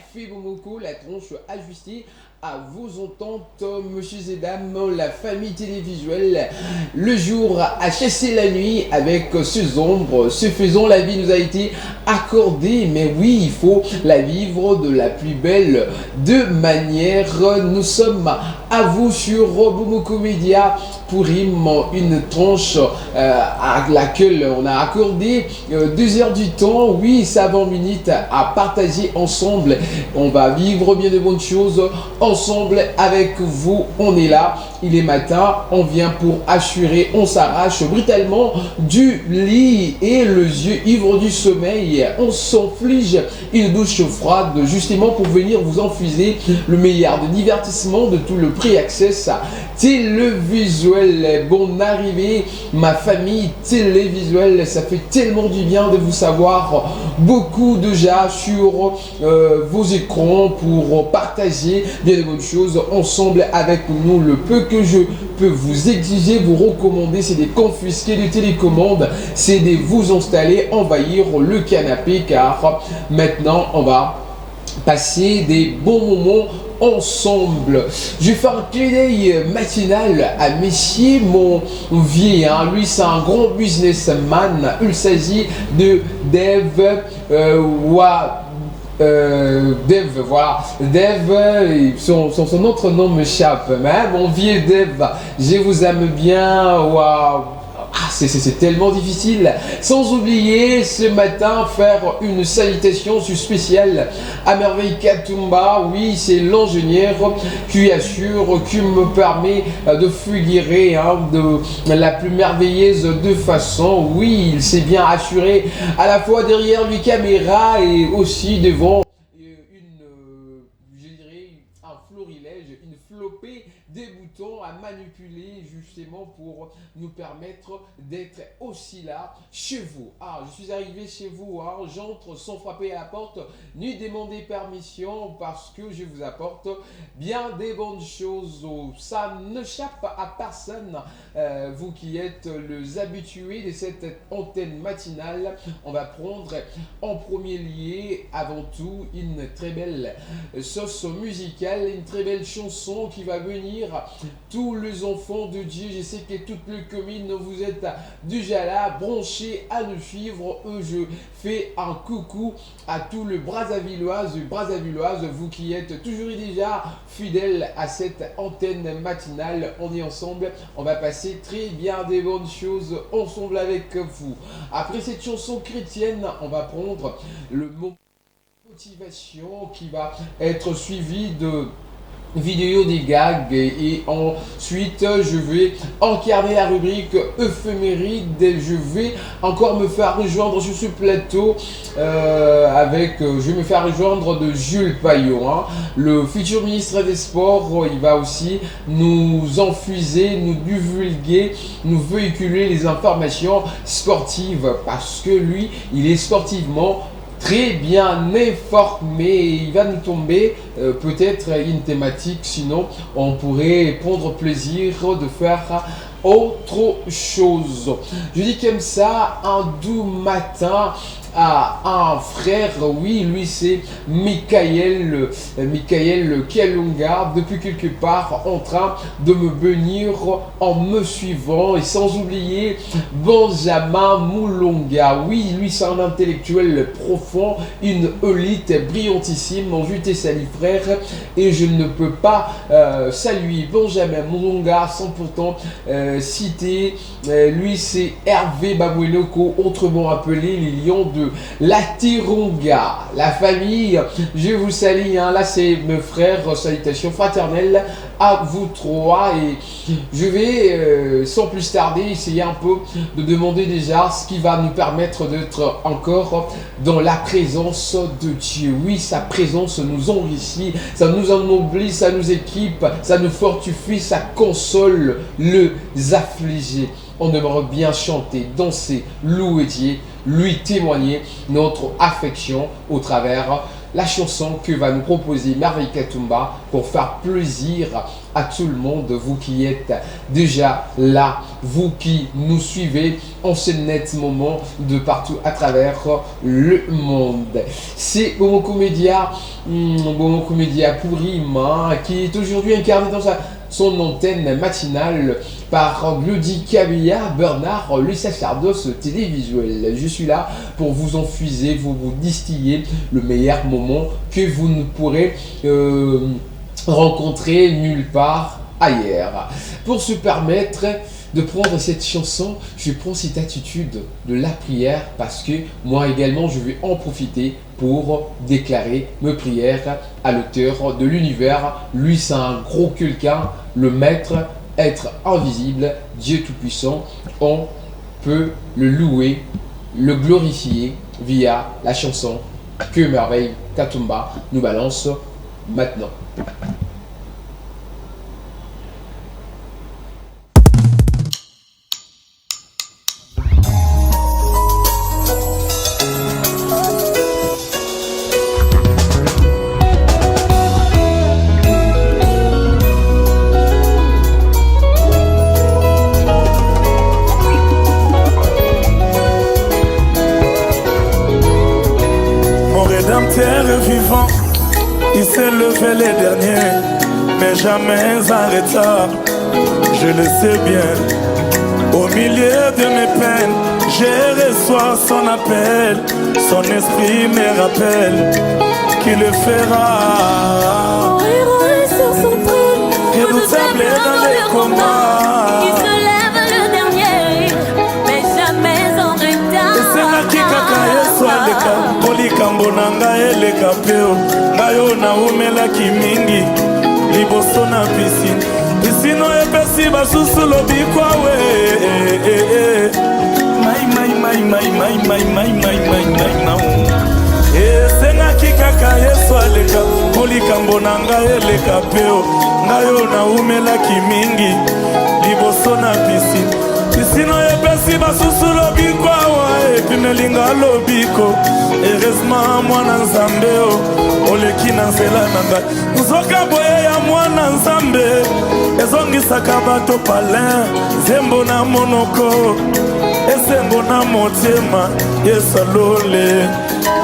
Café Momoko, la tronche ajustée à vos ententes, messieurs et dames, la famille télévisuelle. Le jour a chassé la nuit avec ses ombres. Ce faisant, la vie nous a été accordée. Mais oui, il faut la vivre de la plus belle de manière. Nous sommes à vous sur Momoko Media pour une tranche à laquelle on a accordé 2 heures du temps. Oui, ça 20 minutes à partager ensemble. On va vivre bien de bonnes choses ensemble avec vous. On est là, il est matin, on vient pour assurer, on s'arrache brutalement du lit et les yeux ivres du sommeil. On s'enflige une douche froide justement pour venir vous infuser le meilleur de divertissement de tout le pré-access télévisuel. Bonne arrivée, ma famille télévisuelle. Ça fait tellement du bien de vous savoir beaucoup déjà sur vos écrans pour partager bien de bonnes choses ensemble avec nous. Le peu que je peux vous exiger, vous recommander, c'est de confisquer les télécommandes, c'est de vous installer, envahir le canapé, car maintenant on va passer des bons moments ensemble. Je vais faire un clin d'œil matinal à Messier, mon vieil, lui c'est un grand businessman. Il s'agit de Dev Dev, voilà. Dev, son autre nom m'échappe, mais mon vieux Dev, je vous aime bien. Waouh. C'est tellement difficile. Sans oublier ce matin faire une salutation spéciale à Merveille Katumba. Oui, c'est l'ingénieur qui assure, qui me permet de figurer de la plus merveilleuse de façon. Oui, il s'est bien assuré à la fois derrière les caméras et aussi devant je dirais, un florilège, une flopée des boutons à manipuler justement pour nous permettre d'être aussi là chez vous. Je suis arrivé chez vous, j'entre sans frapper à la porte ni demander permission parce que je vous apporte bien des bonnes choses. Ça n'échappe à personne. Vous qui êtes les habitués de cette antenne matinale, on va prendre en premier lieu avant tout une très belle sauce musicale, une très belle chanson qui va venir tous les enfants de Dieu. Je sais que toutes les communes, vous êtes déjà là, branchés à nous suivre. Je fais un coucou à tous les Brazzavilloises, vous qui êtes toujours déjà fidèles à cette antenne matinale. On est ensemble, on va passer très bien des bonnes choses ensemble avec vous. Après cette chanson chrétienne, on va prendre le mot motivation qui va être suivi de vidéo des gags et ensuite je vais incarner la rubrique éphéméride. Je vais encore me faire rejoindre sur ce plateau je vais me faire rejoindre de Jules Payot, le futur ministre des Sports. Il va aussi nous infuser, nous divulguer, nous véhiculer les informations sportives parce que lui, il est sportivement très bien informé. Il va nous tomber peut-être une thématique, sinon on pourrait prendre plaisir de faire autre chose. Je dis comme ça, un doux matin à un frère, oui, lui c'est Michael Kialunga, depuis quelque part en train de me bénir en me suivant, et sans oublier Benjamin Moulonga. Oui, lui c'est un intellectuel profond, une élite brillantissime. En vue tes salut frère, et je ne peux pas saluer Benjamin Moulonga sans pourtant citer lui c'est Hervé Babouenoko, autrement appelé les lions de la Tironga. La famille, je vous salue, là c'est mes frères, salutations fraternelles à vous trois, et je vais sans plus tarder essayer un peu de demander déjà ce qui va nous permettre d'être encore dans la présence de Dieu. Oui, sa présence nous enrichit, ça nous ennoblit, ça nous équipe, ça nous fortifie, ça console les affligés. On aimerait bien chanter, danser, louer Dieu, lui témoigner notre affection au travers la chanson que va nous proposer Merveille Katumba pour faire plaisir à tout le monde, vous qui êtes déjà là, vous qui nous suivez en ce net moment de partout à travers le monde. C'est Bomoko Média Pourima qui est aujourd'hui incarné dans son antenne matinale par Glody Kabia Bernard, le sacerdoce télévisuel. Je suis là pour vous infuser, vous distiller le meilleur moment que vous ne pourrez rencontrer nulle part ailleurs. Pour se permettre de prendre cette chanson, je prends cette attitude de la prière parce que moi également je vais en profiter pour déclarer mes prières à l'auteur de l'univers. Lui c'est un gros quelqu'un, le maître, être invisible, Dieu Tout-Puissant. On peut le louer, le glorifier via la chanson que Merveille Katumba nous balance maintenant. Vivant, il s'est levé les derniers, mais jamais en retard, je le sais bien. Au milieu de mes peines, je reçois son appel, son esprit me rappelle qu'il le fera. Sur son trône, redoutable dans les combats, il se lève le dernier, mais jamais en retard. Et c'est là qui soit le cas. Likambo na ngai eleka peo ngai oyo naumelaki mingi liboso na pisine pisine oyo epesi basusu lobikwa we esengaki kaka Yesu aleka po likambo na ngai eleka peo ngai oyo naumelaki mingi liboso na pisine pisine oyo epesi basusu lobikwa we epi melinga lobiko. Heureusement mwana nzambe oleki na nzela na ngai nzoka boye ya mwana nzambe ezongisaka bato palin zembo na monoko esengo na motema yesalole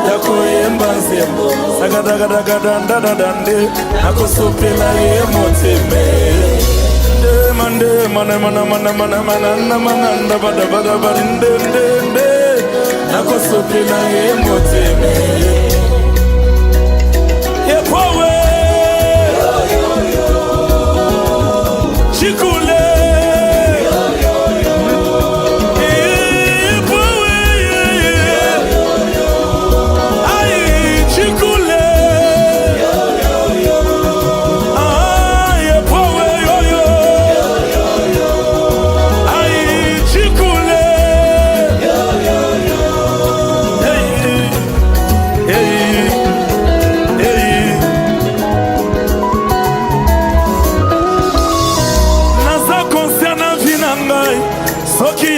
ya koyemba nzembo sakadagadagandadadande nakosopela ye moteme nakosopela ye moteme yepowe chikule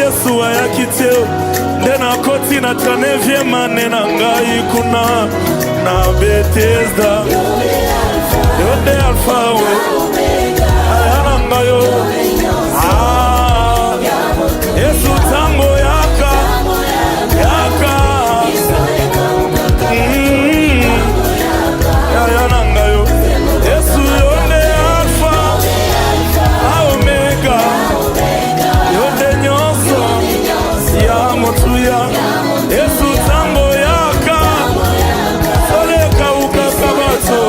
Yesu ayaki teo nde nakoti na 39e ane na ngai kuna na Bethesda yo nde alfa we aya na ngai yo Yesu tango yaka aya na ngai yo Yesu yo nde alfa omega yo nde nyonso ya motuya Yesu tango yaka soleka ukaka bato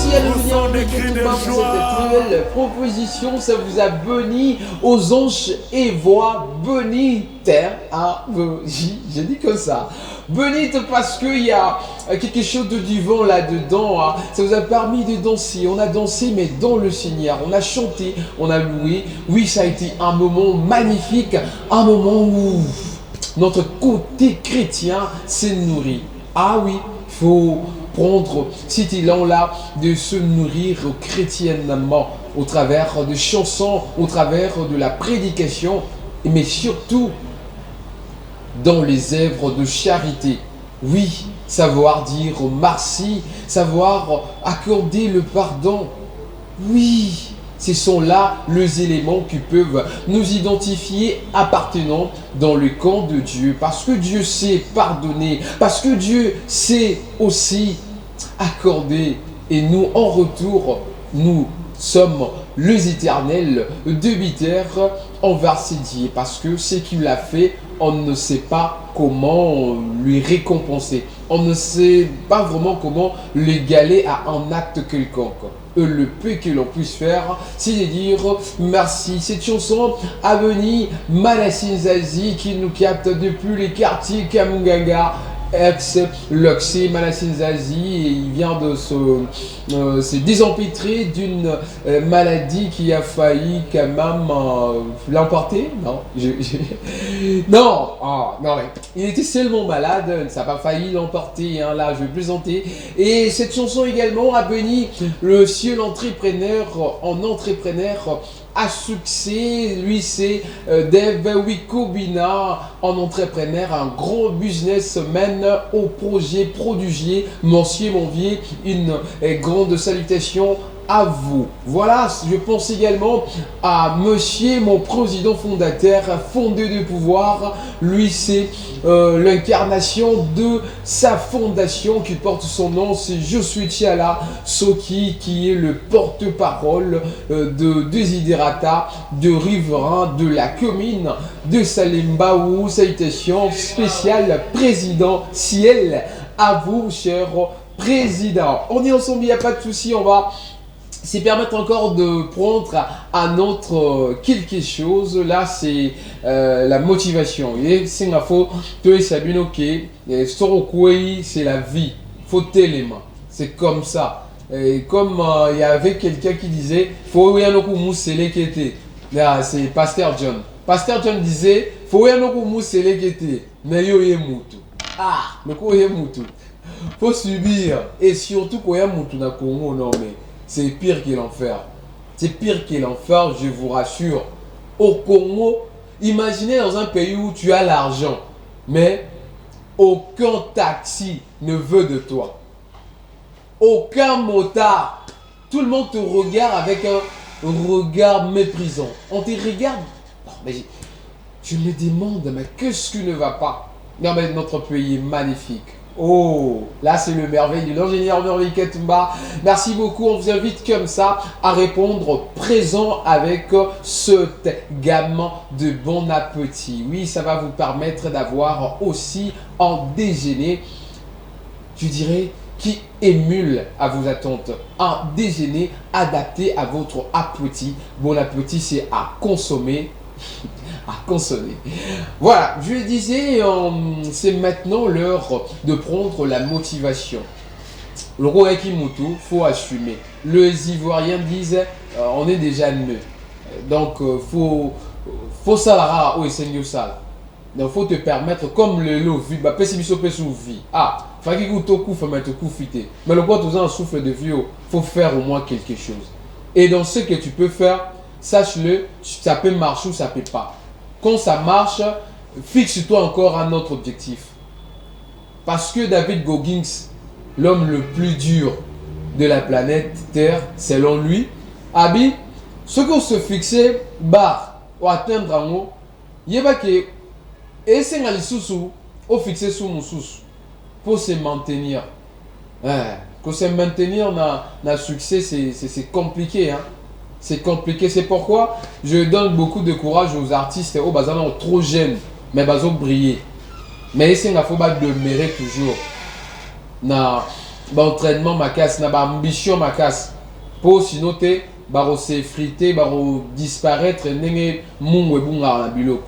Merci à l'Union de Ketouba pour cette nouvelle proposition. Ça vous a béni aux anges et voix, béni terre. Ah, j'ai dit comme ça. Bénite parce qu'il y a quelque chose de divin là-dedans. Hein. Ça vous a permis de danser. On a dansé, mais dans le Seigneur. On a chanté, on a loué. Oui, ça a été un moment magnifique. Un moment où notre côté chrétien s'est nourri. Ah oui, il faut prendre cet élan-là de se nourrir chrétiennement au travers de chansons, au travers de la prédication, mais surtout dans les œuvres de charité. Oui, savoir dire merci, savoir accorder le pardon. Oui, ce sont là les éléments qui peuvent nous identifier appartenant dans le camp de Dieu. Parce que Dieu sait pardonner, parce que Dieu sait aussi accorder. Et nous, en retour, nous sommes les éternels débiteurs envers ses dieux. Parce que ce qu'il a fait, on ne sait pas comment lui récompenser. On ne sait pas vraiment comment l'égaler à un acte quelconque. Le peu que l'on puisse faire, c'est de dire merci. Cette chanson a venu Malassine Zazie qui nous capte depuis les quartiers Kamunganga, ex-Luxé, Malassine Zazie, et il vient de se désempêtrer d'une maladie qui a failli quand même l'emporter. Non, non, oh, non, il était seulement malade, ça n'a pas failli l'emporter, hein, là je vais plaisanter. Et cette chanson également a béni le ciel entrepreneur en entrepreneur à succès. Lui c'est Dave Wikobina, en entrepreneur, un gros businessman au projet prodigieux. Monsieur Monvier, une grande salutation à vous. Voilà, je pense également à monsieur mon président fondateur, fondé de pouvoir. Lui c'est l'incarnation de sa fondation qui porte son nom, c'est Je suis Tchala Soki, qui est le porte-parole de Desiderata, de riverain de la commune de Salembaou. Salutations spéciales présidentielles à vous, cher président. On est ensemble, il n'y a pas de souci, on va se permettre encore de prendre un autre quelque chose. Là c'est la motivation. Et c'est la faute de Sabino qui c'est la vie. Faut téléma. C'est comme ça. Et comme il y avait quelqu'un qui disait faut y aller mousseler qui était. Là c'est Pasteur John. Pasteur John disait faut y aller mousseler qui était. Mais yo yemutu. Ah, mais quoi yemutu. Faut subir. Et surtout quand yemutu na Congo non mais c'est pire que l'enfer. C'est pire que l'enfer, je vous rassure. Au Congo, imaginez dans un pays où tu as l'argent, mais aucun taxi ne veut de toi. Aucun motard. Tout le monde te regarde avec un regard méprisant. On te regarde. Non, mais je me demande, mais qu'est-ce qui ne va pas? Non, mais notre pays est magnifique. Oh, là c'est le merveille de l'ingénieur Merveille Ketumba. Merci beaucoup, on vous invite comme ça à répondre présent avec cette gamme de bon appétit. Oui, ça va vous permettre d'avoir aussi un déjeuner, je dirais, qui émule à vos attentes. Un déjeuner adapté à votre appétit. Bon appétit, c'est à consommer. À consommer. Voilà, je le disais, c'est maintenant l'heure de prendre la motivation. Le roi Kimutu, faut assumer. Les Ivoiriens disent, on est déjà mieux. Donc, faut salara ou essayer ça. Donc, faut te permettre, comme le lot vu, bah, pessimisme vie. Ah, faut qu'il goûte au coup, faut mettre au coup fité. Mais le roi, tout un souffle de vie, faut faire au moins quelque chose. Et dans ce que tu peux faire, sache-le, ça peut marcher ou ça peut pas. Quand ça marche, fixe-toi encore un autre objectif. Parce que David Goggins, l'homme le plus dur de la planète Terre, selon lui, Abi, ce qu'on se fixait, bah, ou atteindre un mot, il y a que, et c'est un sous au fixer sous mon sous, pour se maintenir. Pour se maintenir dans le succès, c'est compliqué, hein. C'est compliqué, c'est pourquoi je donne beaucoup de courage aux artistes trop jeunes, mais ils ont brillé. Mais il faut pas demeurer toujours dans entraînement ma casse, na ba ambition ma casse. Pour sinon te baro s'effriter, baro disparaître, nenge mungwe bunga na biloko.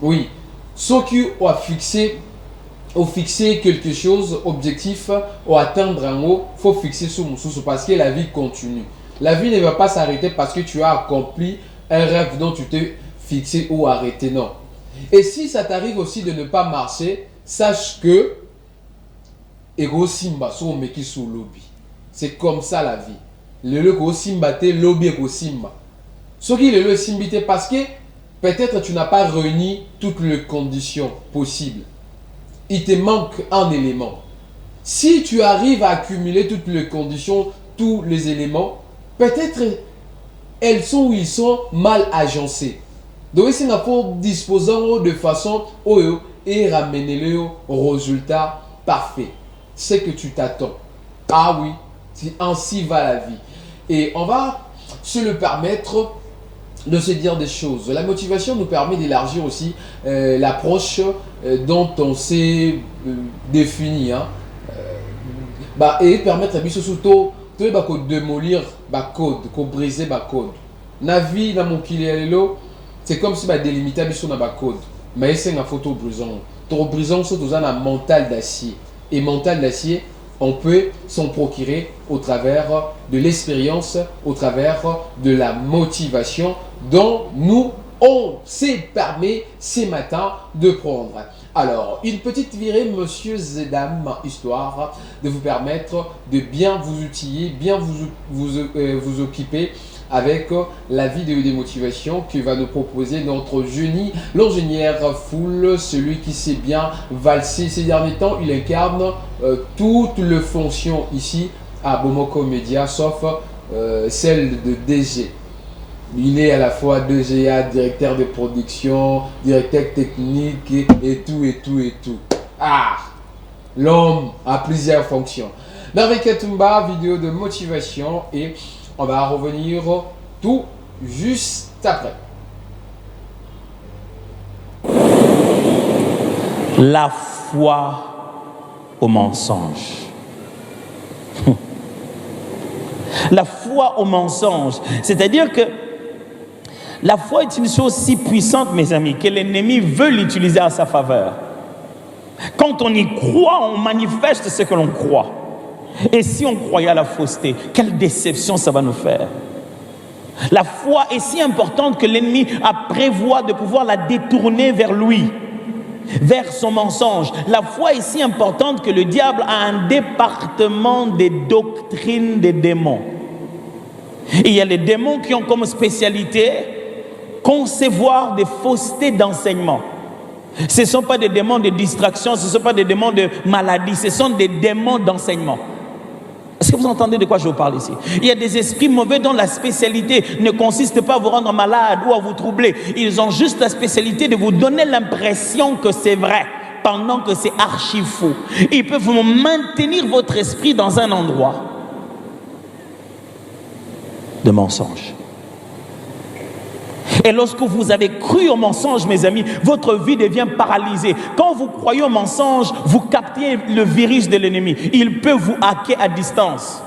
Oui, ceux qui ont fixé quelque chose, objectif, ou atteindre un mot, il faut fixer sur Moussou parce que la vie continue. La vie ne va pas s'arrêter parce que tu as accompli un rêve dont tu t'es fixé ou arrêté, non. Et si ça t'arrive aussi de ne pas marcher, sache que Ego Simba so meki sous lobby. C'est comme ça la vie. Le go Simba te lobby Ego Simba. Ce qui le Simbité parce que peut-être tu n'as pas réuni toutes les conditions possibles. Il te manque un élément. Si tu arrives à accumuler toutes les conditions, tous les éléments, peut-être elles sont où ils sont mal agencés. Donc, il faut disposer de façon et ramener le résultat parfait. C'est que tu t'attends. Ah oui, ainsi va la vie. Et on va se le permettre de se dire des choses. La motivation nous permet d'élargir aussi l'approche dont on s'est défini. Hein. Et permettre à Bissot surtout de démolir le code, de briser le code. La vie, dans mon kilélelo, c'est comme si on délimitait le code. Mais c'est une photo brisant. Ton brisant, c'est un mental d'acier. Et mental d'acier, on peut s'en procurer au travers de l'expérience, au travers de la motivation dont nous, on s'est permis ce matin de prendre. Alors, une petite virée, monsieur et dames, histoire de vous permettre de bien vous outiller, bien vous occuper avec la vidéo de motivation que va nous proposer notre génie, l'ingénieur Full, celui qui sait bien valser ces derniers temps. Il incarne toutes les fonctions ici à Bomoko Media, sauf celle de DG. Il est à la fois DGA, directeur de production, directeur technique et tout. Ah, l'homme a plusieurs fonctions. Merveille Katumba, vidéo de motivation et on va revenir tout juste après. La foi au mensonge. La foi au mensonge. C'est-à-dire que la foi est une chose si puissante, mes amis, que l'ennemi veut l'utiliser à sa faveur. Quand on y croit, on manifeste ce que l'on croit. Et si on croyait à la fausseté, quelle déception ça va nous faire. La foi est si importante que l'ennemi a prévoit de pouvoir la détourner vers lui, vers son mensonge. La foi est si importante que le diable a un département des doctrines des démons. Et il y a les démons qui ont comme spécialité concevoir des faussetés d'enseignement. Ce ne sont pas des démons de distraction, ce ne sont pas des démons de maladie, ce sont des démons d'enseignement. Est-ce que vous entendez de quoi je vous parle ici? Il y a des esprits mauvais dont la spécialité ne consiste pas à vous rendre malade ou à vous troubler. Ils ont juste la spécialité de vous donner l'impression que c'est vrai, pendant que c'est archi faux. Ils peuvent vous maintenir votre esprit dans un endroit de mensonge. Et lorsque vous avez cru au mensonge, mes amis, votre vie devient paralysée. Quand vous croyez au mensonge, vous captez le virus de l'ennemi. Il peut vous hacker à distance.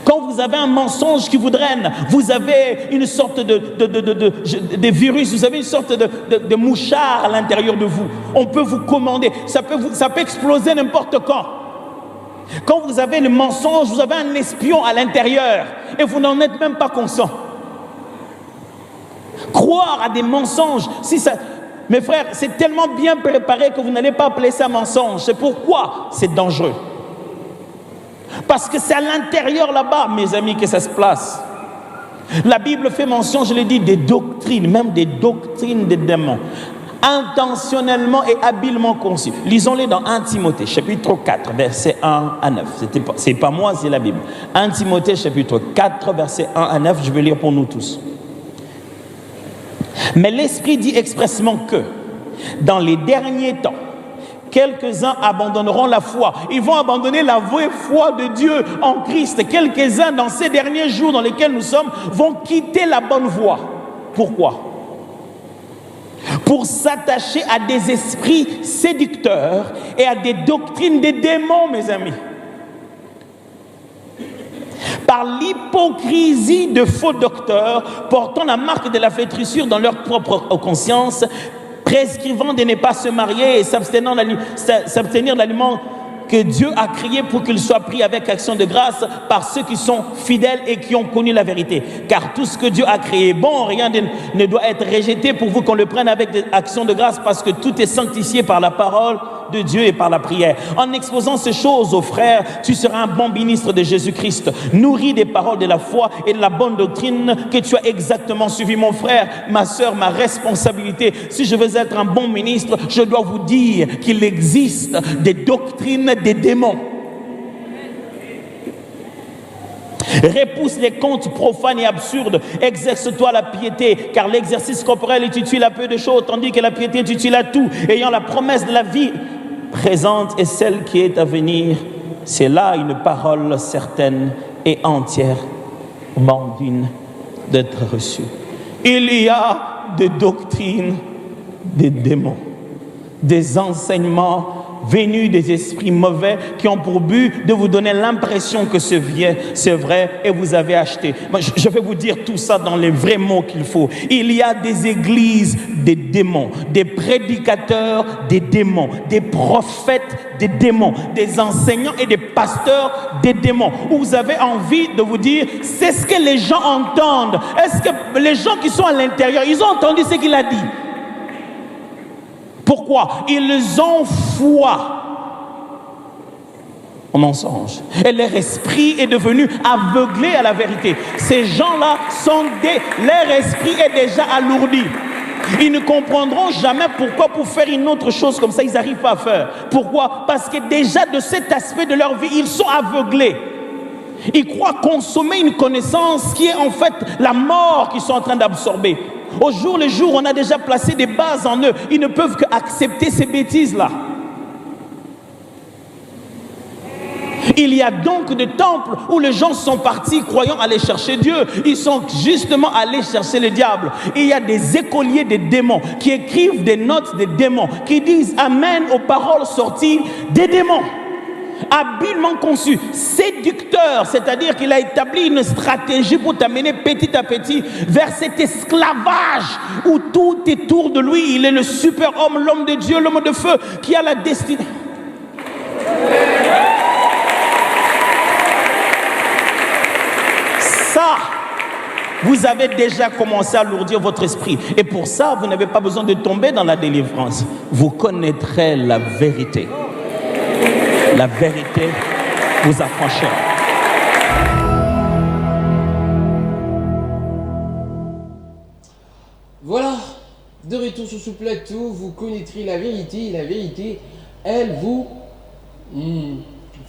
Quand vous avez un mensonge qui vous draine, vous avez une sorte de virus, vous avez une sorte de mouchard à l'intérieur de vous. On peut vous commander, ça peut exploser n'importe quand. Quand vous avez le mensonge, vous avez un espion à l'intérieur et vous n'en êtes même pas conscient. Croire à des mensonges, mes frères, c'est tellement bien préparé que vous n'allez pas appeler ça mensonge. C'est pourquoi c'est dangereux. Parce que c'est à l'intérieur là-bas, mes amis, que ça se place. La Bible fait mention, je l'ai dit, des doctrines, même des doctrines des démons, intentionnellement et habilement conçues. Lisons-les dans 1 Timothée, chapitre 4, versets 1 à 9. C'est pas moi, c'est la Bible. 1 Timothée, chapitre 4, versets 1 à 9, je vais lire pour nous tous. Mais l'Esprit dit expressement que, dans les derniers temps, quelques-uns abandonneront la foi. Ils vont abandonner la vraie foi de Dieu en Christ. Quelques-uns, dans ces derniers jours dans lesquels nous sommes, vont quitter la bonne voie. Pourquoi? Pour pour s'attacher à des esprits séducteurs et à des doctrines des démons, mes amis. Par l'hypocrisie de faux docteurs portant la marque de la flétrissure dans leur propre conscience, prescrivant de ne pas se marier et s'abstenir de l'aliment que Dieu a créé pour qu'il soit pris avec action de grâce par ceux qui sont fidèles et qui ont connu la vérité. Car tout ce que Dieu a créé est bon, rien ne doit être rejeté pour vous qu'on le prenne avec action de grâce, parce que tout est sanctifié par la parole de Dieu et par la prière. En exposant ces choses aux frères, tu seras un bon ministre de Jésus-Christ, nourri des paroles de la foi et de la bonne doctrine que tu as exactement suivi. Mon frère, ma soeur, ma responsabilité, si je veux être un bon ministre, je dois vous dire qu'il existe des doctrines des démons. Repousse les contes profanes et absurdes, exerce-toi la piété, car l'exercice corporel est utile à peu de choses, tandis que la piété est utile à tout, ayant la promesse de la vie présente et celle qui est à venir. C'est là une parole certaine et entière, digne d'être reçue. Il y a des doctrines des démons, des enseignements venus des esprits mauvais qui ont pour but de vous donner l'impression que c'est vrai et vous avez acheté. Je vais vous dire tout ça dans les vrais mots qu'il faut. Il y a des églises des démons, des prédicateurs des démons, des prophètes des démons, des enseignants et des pasteurs des démons, où vous avez envie de vous dire, c'est ce que les gens entendent. Est-ce que les gens qui sont à l'intérieur, ils ont entendu ce qu'il a dit? Pourquoi? Ils ont foi au mensonge. Et leur esprit est devenu aveuglé à la vérité. Ces gens-là leur esprit est déjà alourdi. Ils ne comprendront jamais pourquoi, pour faire une autre chose comme ça, ils n'arrivent pas à faire. Pourquoi? Parce que déjà de cet aspect de leur vie, ils sont aveuglés. Ils croient consommer une connaissance qui est en fait la mort qu'ils sont en train d'absorber. Au jour le jour, on a déjà placé des bases en eux. Ils ne peuvent qu'accepter ces bêtises-là. Il y a donc des temples où les gens sont partis croyant aller chercher Dieu. Ils sont justement allés chercher le diable. Et il y a des écoliers des démons qui écrivent des notes des démons, qui disent amen aux paroles sorties des démons. Habilement conçu, séducteur, c'est-à-dire qu'il a établi une stratégie pour t'amener petit à petit vers cet esclavage où tout est autour de lui. Il est le super-homme, l'homme de Dieu, l'homme de feu qui a la destinée. Ça, vous avez déjà commencé à alourdir votre esprit. Et pour ça, vous n'avez pas besoin de tomber dans la délivrance. Vous connaîtrez la vérité. La vérité vous affranchira. Voilà, de retour sur ce plateau, vous connaîtrez la vérité. La vérité, elle vous...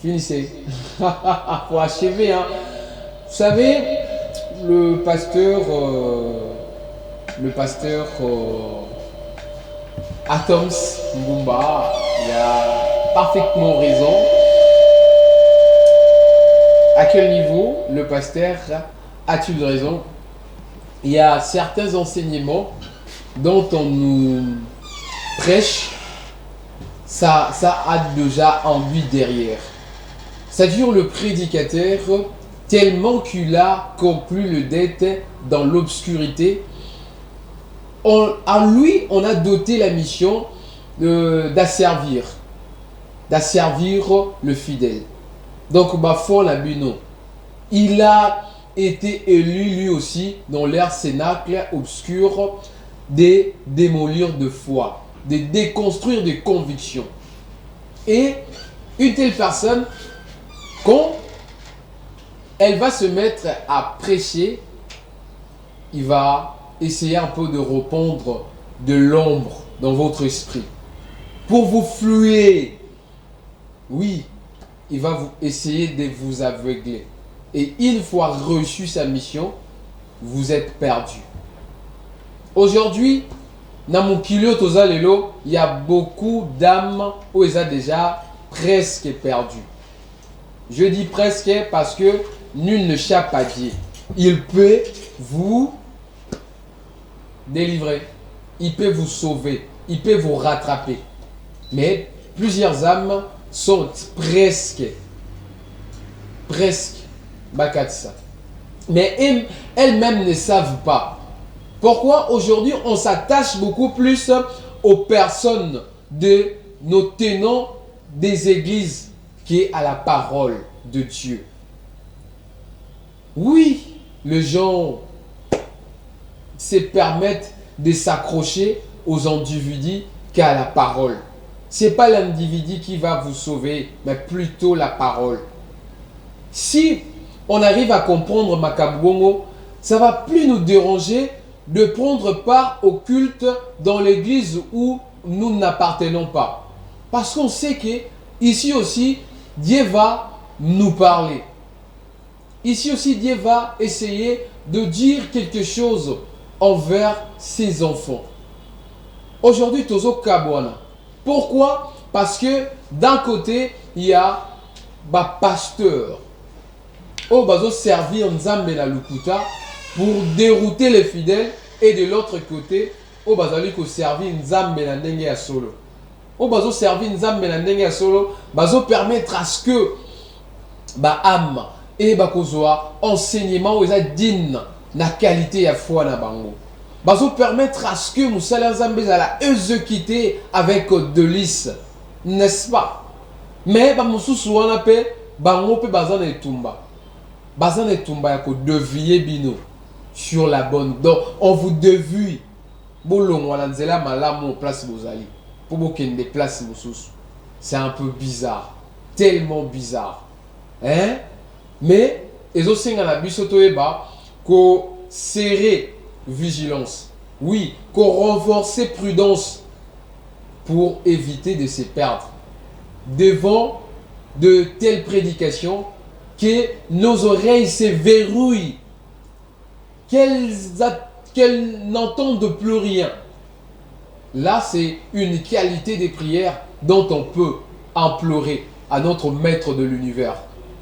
finissez. Faut achever, hein. Vous savez, le pasteur Atoms Mbumba, il a parfaitement raison. À quel niveau le pasteur a-t-il raison? Il y a certains enseignements dont on nous prêche, ça a déjà un but derrière. Ça dure le prédicateur tellement qu'il a conclu le dette dans l'obscurité. À lui, on a doté la mission d'asservir le fidèle. Donc, ma foi, la non. Il a été élu lui aussi dans leur cénacle obscur de démolir de foi, de déconstruire des convictions. Et une telle personne, quand elle va se mettre à prêcher, il va essayer un peu de répandre de l'ombre dans votre esprit pour vous flouer. Oui, il va essayer de vous aveugler. Et une fois reçu sa mission, vous êtes perdu. Aujourd'hui, dans mon kilio tozalelo, il y a beaucoup d'âmes où ils ont déjà presque perdu. Je dis presque parce que nul ne chape à Dieu. Il peut vous délivrer. il peut vous sauver, il peut vous rattraper. Mais plusieurs âmes sont presque Bakatsa. Mais elles-mêmes ne savent pas. Pourquoi aujourd'hui on s'attache beaucoup plus aux personnes de nos tenants des églises qu'à la parole de Dieu. Oui, les gens se permettent de s'accrocher aux individus qu'à la parole. Ce n'est pas l'individu qui va vous sauver, mais plutôt la parole. Si on arrive à comprendre Makabongo, ça ne va plus nous déranger de prendre part au culte dans l'église où nous n'appartenons pas. Parce qu'on sait que ici aussi, Dieu va nous parler. Ici aussi, Dieu va essayer de dire quelque chose envers ses enfants. Aujourd'hui, Tozo Kabwana. Pourquoi? Parce que d'un côté, il y a bah, pasteur. Oh, bazo servir Nzambe na Lukuta pour dérouter les fidèles. Et de l'autre côté, oh, bazali ko servir Nzambe na ndenge ya solo. Oh, bazo servir Nzambe na ndenge ya solo, bazo permettre à ce que ba âme et ba kozwa enseignement eza digne na qualité ya foi na bango. Bazo permettre à ce que Moussala Nzambe zala exécuté avec délice, n'est-ce pas? Mais ba mususu wana pe bango pe bazana etumba. Bazana etumba ya ko devier bino sur la bonne. Donc on vous devie bolongo na nzela malamu place bozali. Pour beaucoup de places mususu. C'est un peu bizarre, tellement bizarre. Hein? Mais les autres na biso toyeba ko serrer vigilance. Oui, qu'on renforcer prudence pour éviter de se perdre devant de telles prédications que nos oreilles se verrouillent, qu'elles n'entendent plus rien. Là, c'est une qualité des prières dont on peut implorer à notre maître de l'univers,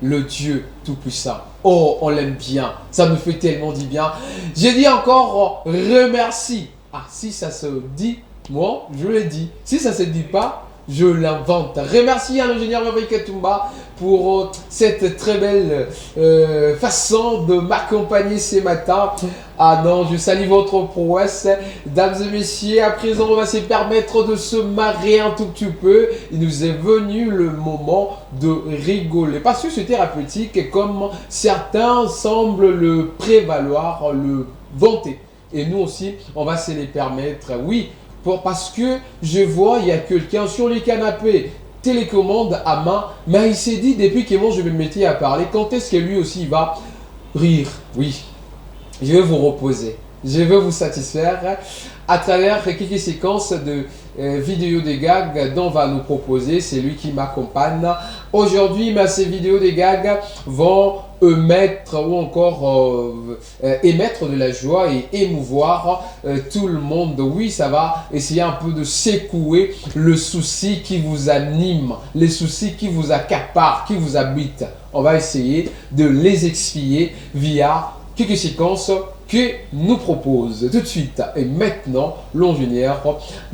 le Dieu Tout-Puissant. Oh, on l'aime bien. Ça me fait tellement du bien. J'ai dit encore, remercie. Ah, si ça se dit, moi, je le dis. Si ça ne se dit pas, je l'invente. Remercie à l'ingénieur Merveille Katumba pour cette très belle façon de m'accompagner ce matin. Ah non, je salue votre prouesse. Dames et messieurs, à présent, on va se permettre de se marrer un tout petit peu. Il nous est venu le moment de rigoler. Parce que c'est thérapeutique et comme certains semblent le prévaloir, le vanter. Et nous aussi, on va se les permettre. Oui, parce que je vois, il y a quelqu'un sur les canapés, télécommande à main, mais il s'est dit, depuis que moi je vais me mettre à parler, quand est-ce que lui aussi va rire? Oui, je vais vous reposer, je vais vous satisfaire à travers quelques séquences de vidéos de gags dont on va nous proposer. C'est lui qui m'accompagne aujourd'hui, mais ces vidéos de gags vont émettre ou encore émettre de la joie et émouvoir tout le monde. Oui, ça va essayer un peu de secouer le souci qui vous anime, les soucis qui vous accaparent, qui vous habitent. On va essayer de les expier via quelques séquences que nous propose tout de suite et maintenant l'ingénieur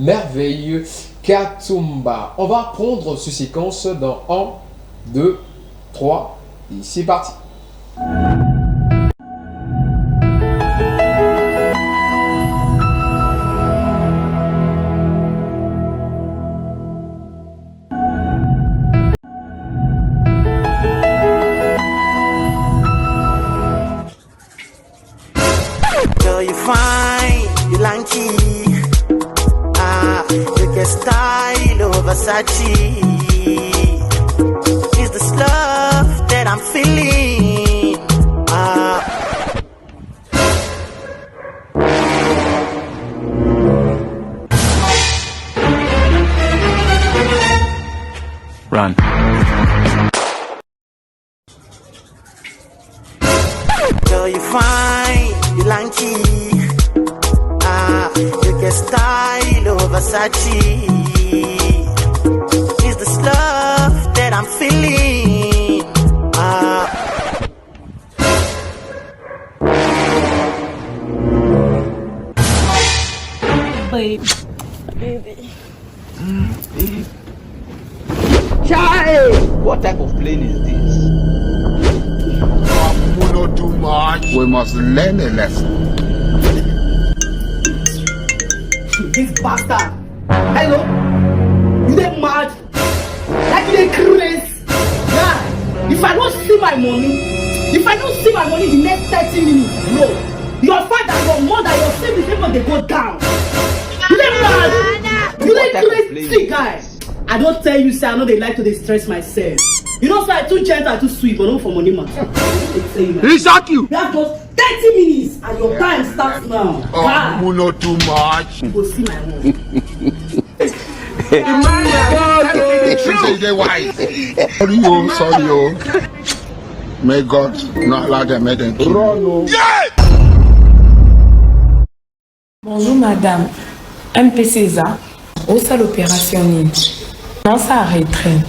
Merveille Katumba. On va prendre ces séquences dans 1, 2, 3 et c'est parti. Girl, you fine, you lanky. You get style over Versace. It's this love that I'm feeling. Run. Girl, you fine, you lanky. You get style over Versace. It's this love that I'm feeling. Baby, What type of plane is this? Not too much. We must learn a lesson. This bastard. Hello? You dey mad? Like you dey crazy? Yeah. If I don't see my money in the next 30 minutes, bro, your father, your mother, your siblings, everyone they go down. You dey mad? You dey crazy? See, guys, I don't tell you, say I know they like to stress myself. You know, so I too gentle, I too sweet, but not for money, man. He shot you. You have just 30 minutes and your time starts now. Oh, not too much. You go see my mom. Sorry, oh. May God not allow them to make them. Bonjour madame, MPC ça, où ça l'opération ligne? Non, ça arrêterait.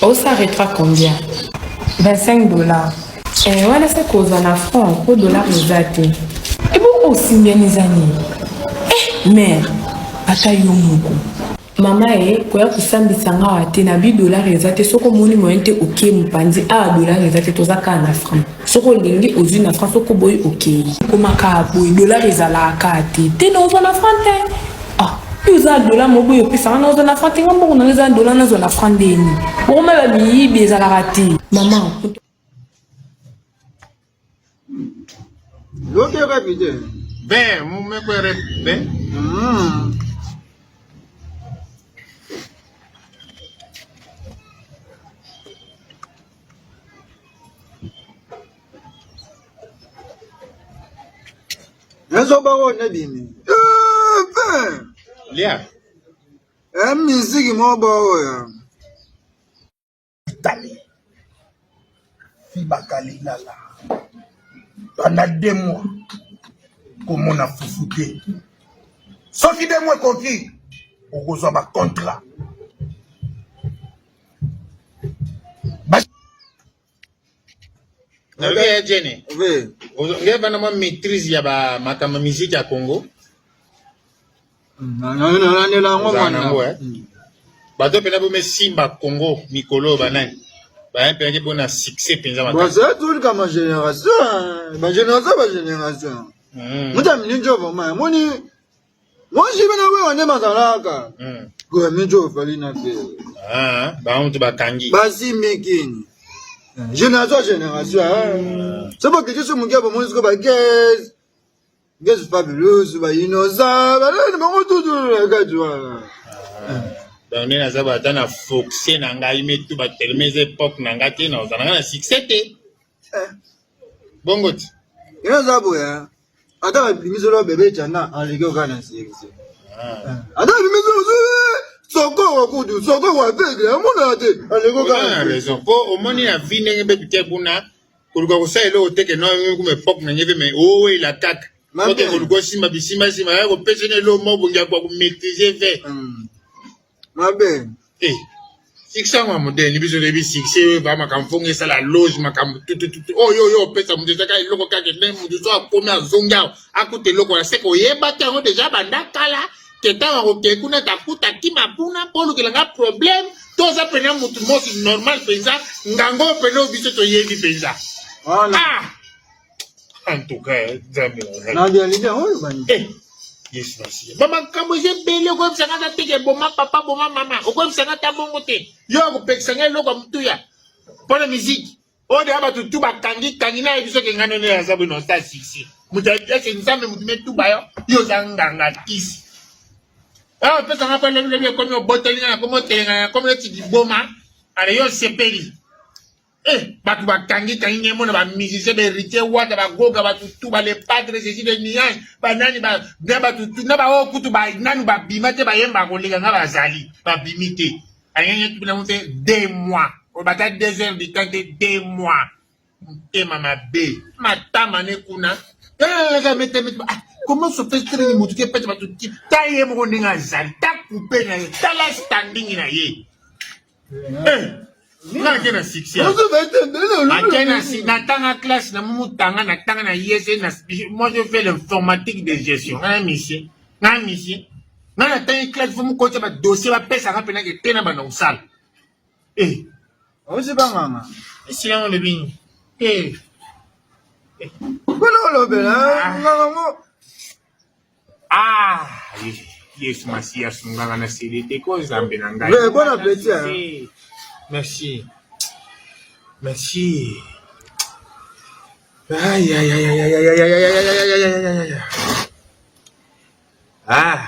Où ça arrêtera combien? $25. Et voilà c'est cause en franc, au dollar les athées. Et beaucoup aussi bien les années. Eh, mère, atayo moko. Mama kwa kusambisa nga ate na $10 ezate soko moni moyente oké mpanzi $1 ezate tozaka na franc soko lingi ozu na franc soko boy oké komaka boy $1 ezalaka ate te na ozo na franc te uza $1 mobo yo pesa na ozo na franc te ngombo na eza $1 na zo na franc deni boma ba bibi ezalaka te mama L'autre est rapide. Ben, mon mec est ben. Nazo baro na bimi. Ben. Lia. Musique mo baro ya. Tali. Fibakali lala. Pendant 2 mois, comment on a foutu. Sauf que 2 mois conquis, on reçoit un contrat. Nawe Jenny. Oui. Ongea na maîtrise ya ba makama musique ya Congo. Bato pena bo mesimba Congo mikolo banani. Ba pena bo na succès penza makama. Bah ça tout comme génération, ba génération. Muta minjo vraiment. Moi je vais na we on mazalaka. Go minjo fali na pe. Ba on to ba kangi. Ba si making. Génération, c'est pas que je suis mon gars, moi, je suis pas guess fabulous, bah, innocent, bah, on tout, gars, tu vois. Donc, on est dans ça, on a focusé, on a mis tout, bah, tellement d'époques, on a gâté, on a succès. Bon, goût. Il y a ça, hein. Attends, il me dit, bébé, tu as un légume, on a succès. Attends, il me dit, Soko avec raison. Au moins, il y a vu que Buna, pour le ça, il a été que non, mais pas mais oh, il attaque. Quand on go simba bisima, on peut se le mot pour maîtriser fait. Ma belle. Eh, si ça, moi, mon dernier, je l'ai vu, si c'est vraiment quand on fait ça, la loge, ma cam, tout. Oh, yo, peut-être, mon déjà, il loco, quand il est, mon déjà, comme un zonga, à côté, loco, la sec, oh, yé, bâtard, déjà, bandakala. Keta wakoke kuna takuta kima puna polo kelanga problème toza pena mutu mosi normal penza ngango pena biso to yebi penza en tout cas zambi na dia lida oyo bani yes merci mama kamoje bele ko msanga ta teke boma papa boma mama ko msanga ta bongo te yo ko peksanga loko mtu ya pona musique o de aba tu ba kangi na biso ke ngano ne ya sabu no sta 6 muta ese nzambe mutu metu bayo yo zanganga kisi. Ah, peut-être qu'on appelle le bien comme au botelina, comme au terrain, comme le petit boma, allez, yo sepeli. Batu ba kangi mo na ba musicien ba héritier wata ba goga ba tutu ba les padres ceci de nuage, ba nani ba tutu na ba o kutu ba nani ba bimate ba yemba ko lega nga ba zali, ba bimite. Ayanya tu na monte 2 mois. O ba ta 2 heures de temps de 2 mois. Et mama B, matama ne kuna. Comment se fait que les moutons pètent tout qui taille mon ningazal, ta coupé na ta la standing na ye. Na kena succès. Na kena si na tanga classe na mutanga na tanga na yese na moi je fais l'informatique de gestion. Na monsieur. Na tanga classe faut me côté ba dossier ba pesa ka pena ke tena ba na usal. Eh, On sait pas, maman. c'est là, on le bing. Eh. Voilà, maman. Ah, yes, Massia, son gars, c'est des causes, là, Benanga. Bon appétit, hein. Merci. Merci. Aïe, aïe, aïe, aïe, aïe, aïe, aïe, aïe, aïe, aïe, aïe, aïe, aïe, aïe. Ah.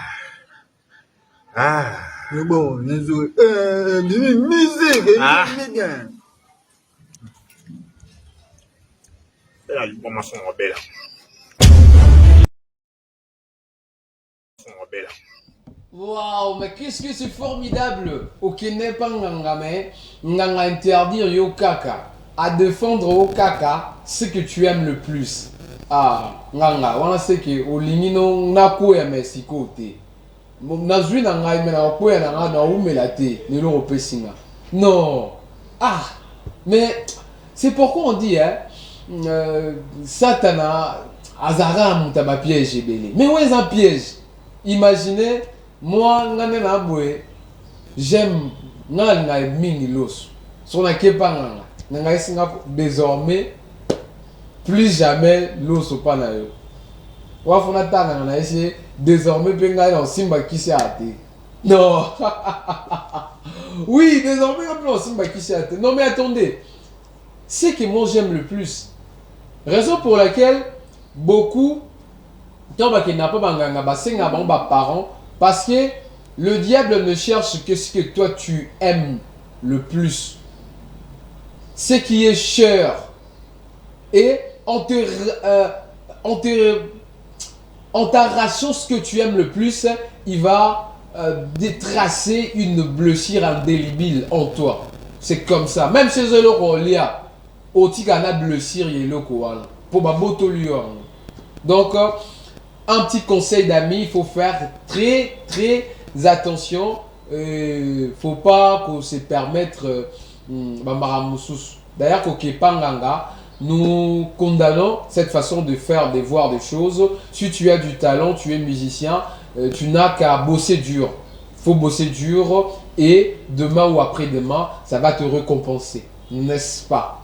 Ah. Mais bon, musique. Ah. Là, il commence son rebelle. Waouh, mais qu'est-ce que c'est formidable! Ok, n'est pas nganga, mais nganga interdire yo kaka. À défendre au kaka ce que tu aimes le plus. Ah, nganga, on sait que au limino nako ya Mexico te. Nazui nanga mais na ko ya nanga na umela te, ni lo pesinga. Non. Ah, mais c'est pourquoi on dit hein Satana azara mutaba piège belé. Mais où est un piège? Imaginez moi ngane na boye j'aime ngana mingi los. Son na kepa nganga. Nganga isinga désormais plus jamais l'os au pas na yo. Wa fona tanga na essayer désormais penga dans simba qui s'est athée. Non. Oui, désormais on peut simba qui s'est athée. Non mais attendez. C'est que moi j'aime le plus. Raison pour laquelle beaucoup parents parce que le diable ne cherche que ce que toi tu aimes le plus. Ce qui est cher. Et en t'arrachant ce que tu aimes le plus, il va détracer une blessure indélébile en toi. C'est comme ça. Même chez eux, il y a une blessure pour ma donc, un petit conseil d'amis, il faut faire très attention. Faut pas qu'on se permettre d'ailleurs nous condamnons cette façon de faire, de voir des choses. Si tu as du talent, tu es musicien, tu n'as qu'à bosser dur. Faut bosser dur et demain ou après-demain, ça va te récompenser, n'est-ce pas?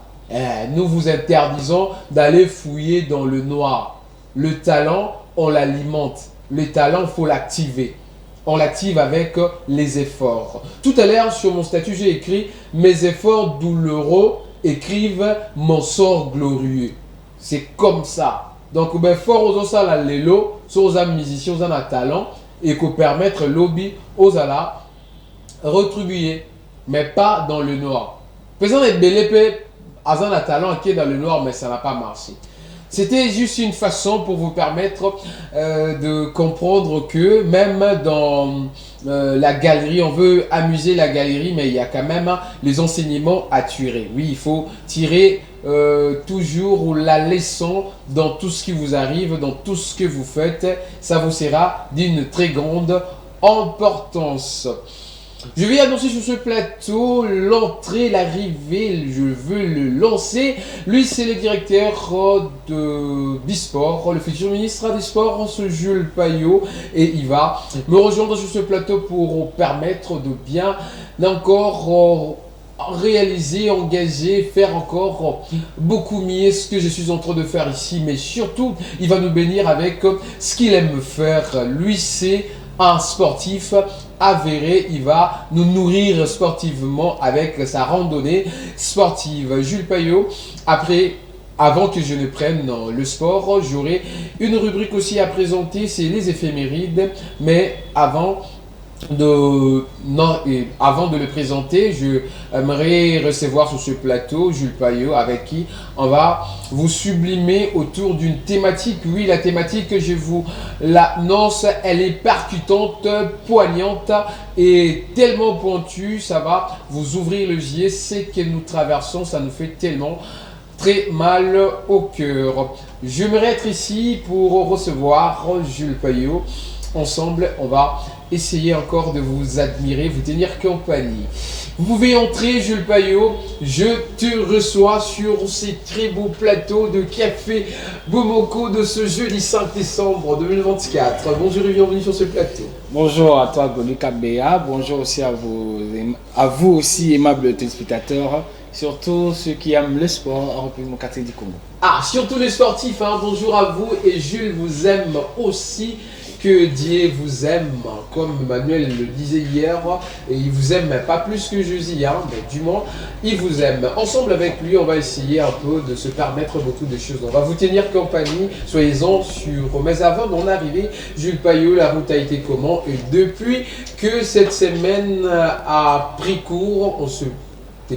Nous vous interdisons d'aller fouiller dans le noir. Le talent, on l'alimente. Le talent, il faut l'activer. On l'active avec les efforts. Tout à l'heure, sur mon statut, j'ai écrit « Mes efforts douloureux écrivent mon sort glorieux ». C'est comme ça. Donc, ben, fort aux osas la lelo, aux musiciens, aux a talent, et qu'on permettre lobby aux ala retribuer, mais pas dans le noir. Faisant des belépés, azan a talent qui est dans le noir, mais ça n'a pas marché. C'était juste une façon pour vous permettre de comprendre que même dans la galerie, on veut amuser la galerie, mais il y a quand même les enseignements à tirer. Oui, il faut tirer toujours la leçon dans tout ce qui vous arrive, dans tout ce que vous faites. Ça vous sera d'une très grande importance. Je vais annoncer sur ce plateau l'entrée, l'arrivée, je veux le lancer. Lui, c'est le directeur de Bisport, le futur ministre des Sports, ce Jules Payot. Et il va me rejoindre sur ce plateau pour permettre de bien encore réaliser, engager, faire encore beaucoup mieux ce que je suis en train de faire ici. Mais surtout, il va nous bénir avec ce qu'il aime faire. Lui, c'est un sportif avéré, il va nous nourrir sportivement avec sa randonnée sportive. Jules Payot, avant que je ne prenne le sport, j'aurai une rubrique aussi à présenter, c'est les éphémérides, mais avant de le présenter, je aimerais recevoir sur ce plateau Jules Payot avec qui on va vous sublimer autour d'une thématique. Oui, la thématique que je vous l'annonce, elle est percutante, poignante et tellement pointue, ça va vous ouvrir les yeux. Ce que nous traversons, ça nous fait tellement très mal au cœur. J'aimerais être ici pour recevoir Jules Payot. Ensemble, on va essayer encore de vous admirer, vous tenir compagnie. Vous pouvez entrer, Jules Payot. Je te reçois sur ces très beaux plateaux de café Bomoko de ce jeudi 5 décembre 2024. Bonjour et bienvenue sur ce plateau. Bonjour à toi, Golika Béa. Bonjour aussi à vous aussi, aimables téléspectateurs. Surtout ceux qui aiment le sport en République démocratique du Congo. Ah, surtout les sportifs, hein. Bonjour à vous. Et Jules vous aime aussi. Que Dieu vous aime, comme Manuel le disait hier, et il vous aime pas plus que Josie, hein, mais du moins, il vous aime. Ensemble avec lui, on va essayer un peu de se permettre beaucoup de choses. On va vous tenir compagnie, soyez-en sûrs. Mais avant d'en arriver, Jules Payot, la route a été comment? Et depuis que cette semaine a pris cours, on se...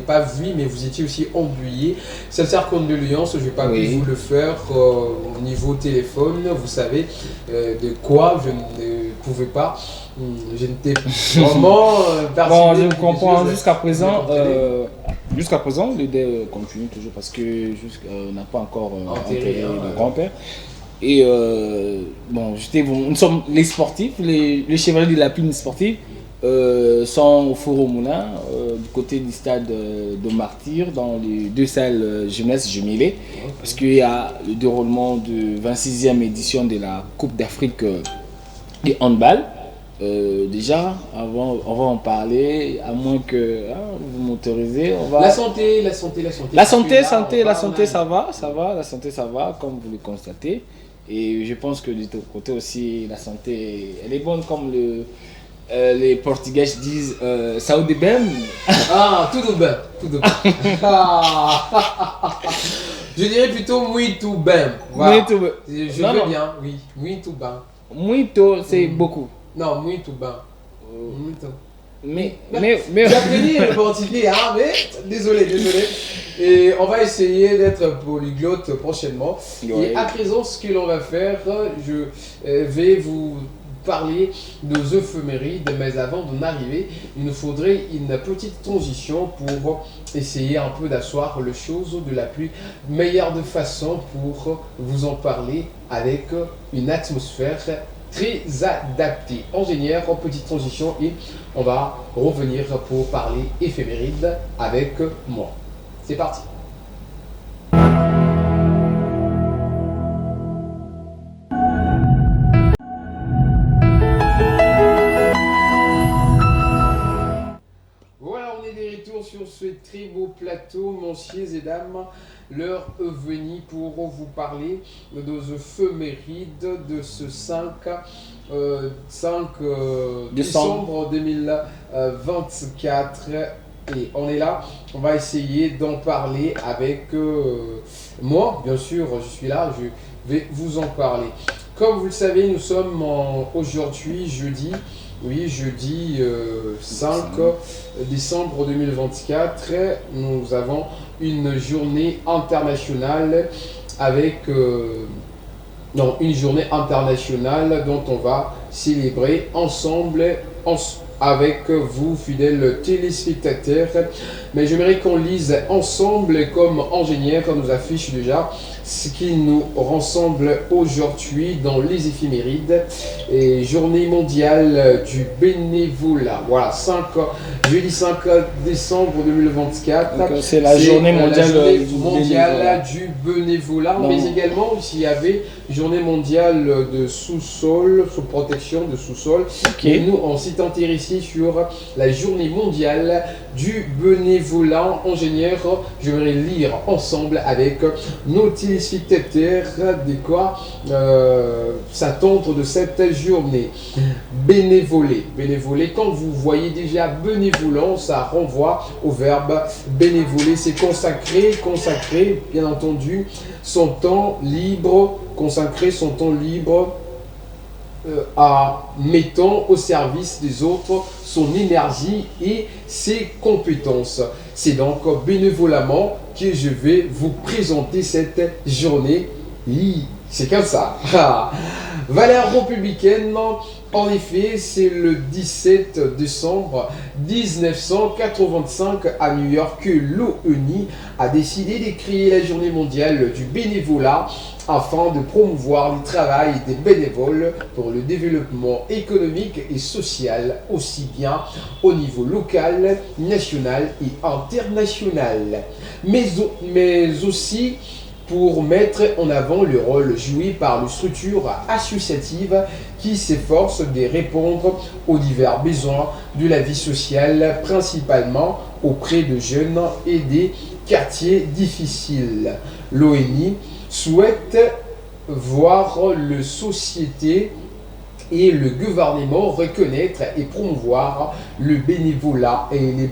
pas vu, mais vous étiez aussi embuyé. Sincère condoléances, je ne vais pas vous le faire au niveau téléphone. Vous savez de quoi je ne pouvais pas. Je n'étais vraiment bon, je comprends jusqu'à présent. Jusqu'à présent, le dé continue toujours parce que on n'a pas encore enterré le grand-père. Et bon, nous sommes les sportifs, les chevaliers de la pine sportive. Sont au Four au Moulin, du côté du stade de Martyr, dans les deux salles jeunesse jumelées, parce qu'il y a le déroulement de 26e édition de la Coupe d'Afrique de handball. Déjà, avant, on va en parler, à moins que vous m'autorisez. La santé. La santé, ça va, comme vous le constatez. Et je pense que de ton côté aussi, la santé, elle est bonne comme les Portugais disent saúde bem. Ah, tudo bem. Je dirais plutôt muito bem. Voilà. Muito bem. Je veux bien, oui. Muito bem. Muito, c'est beaucoup. Non, muito bem. Muito. Mais j'apprécie le portugais, hein, mais désolé. Et on va essayer d'être polyglotte prochainement. Ouais. Et à présent, ce que l'on va faire, je vais vous parler de nos éphémérides, mais avant d'en arriver, il nous faudrait une petite transition pour essayer un peu d'asseoir les choses de la plus meilleure de façon pour vous en parler avec une atmosphère très adaptée. Ingénieur, petite transition et on va revenir pour parler éphémérides avec moi. C'est parti. Sur ce très beau plateau, messieurs et dames, l'heure est venue pour vous parler de nos éphémérides de ce 5 décembre 2024. Et on est là, on va essayer d'en parler avec moi, bien sûr, je suis là, je vais vous en parler. Comme vous le savez, nous sommes aujourd'hui jeudi. Oui, jeudi 5 décembre 2024, nous avons une journée internationale avec une journée internationale dont on va célébrer ensemble avec vous, fidèles téléspectateurs. Mais j'aimerais qu'on lise ensemble, comme ingénieur, qu'on nous affiche déjà ce qui nous rassemble aujourd'hui dans les éphémérides. Et journée mondiale du bénévolat. Voilà, jeudi 5 décembre 2024. C'est la journée mondiale du bénévolat. Mais également, il y avait journée mondiale de sous-sol, sous protection de sous-sol. Okay. Et nous, on s'est intéressé sur la journée mondiale du bénévolat. Ingénieur, j'aimerais lire ensemble avec nos téléspectateurs de quoi s'attendre de cette journée. Bénévoler. Quand vous voyez déjà bénévolant, ça renvoie au verbe bénévoler. C'est consacrer, bien entendu, son temps libre, consacrer son temps libre à mettant au service des autres son énergie et ses compétences. C'est donc bénévolement que je vais vous présenter cette journée. C'est comme ça. Valeurs républicaines, en effet, c'est le 17 décembre 1985 à New York que l'ONU a décidé de créer la journée mondiale du bénévolat afin de promouvoir le travail des bénévoles pour le développement économique et social, aussi bien au niveau local, national et international, mais aussi pour mettre en avant le rôle joué par les structures associatives qui s'efforcent de répondre aux divers besoins de la vie sociale, principalement auprès de jeunes et des quartiers difficiles. L'ONU souhaite voir la société et le gouvernement reconnaître et promouvoir le bénévolat et le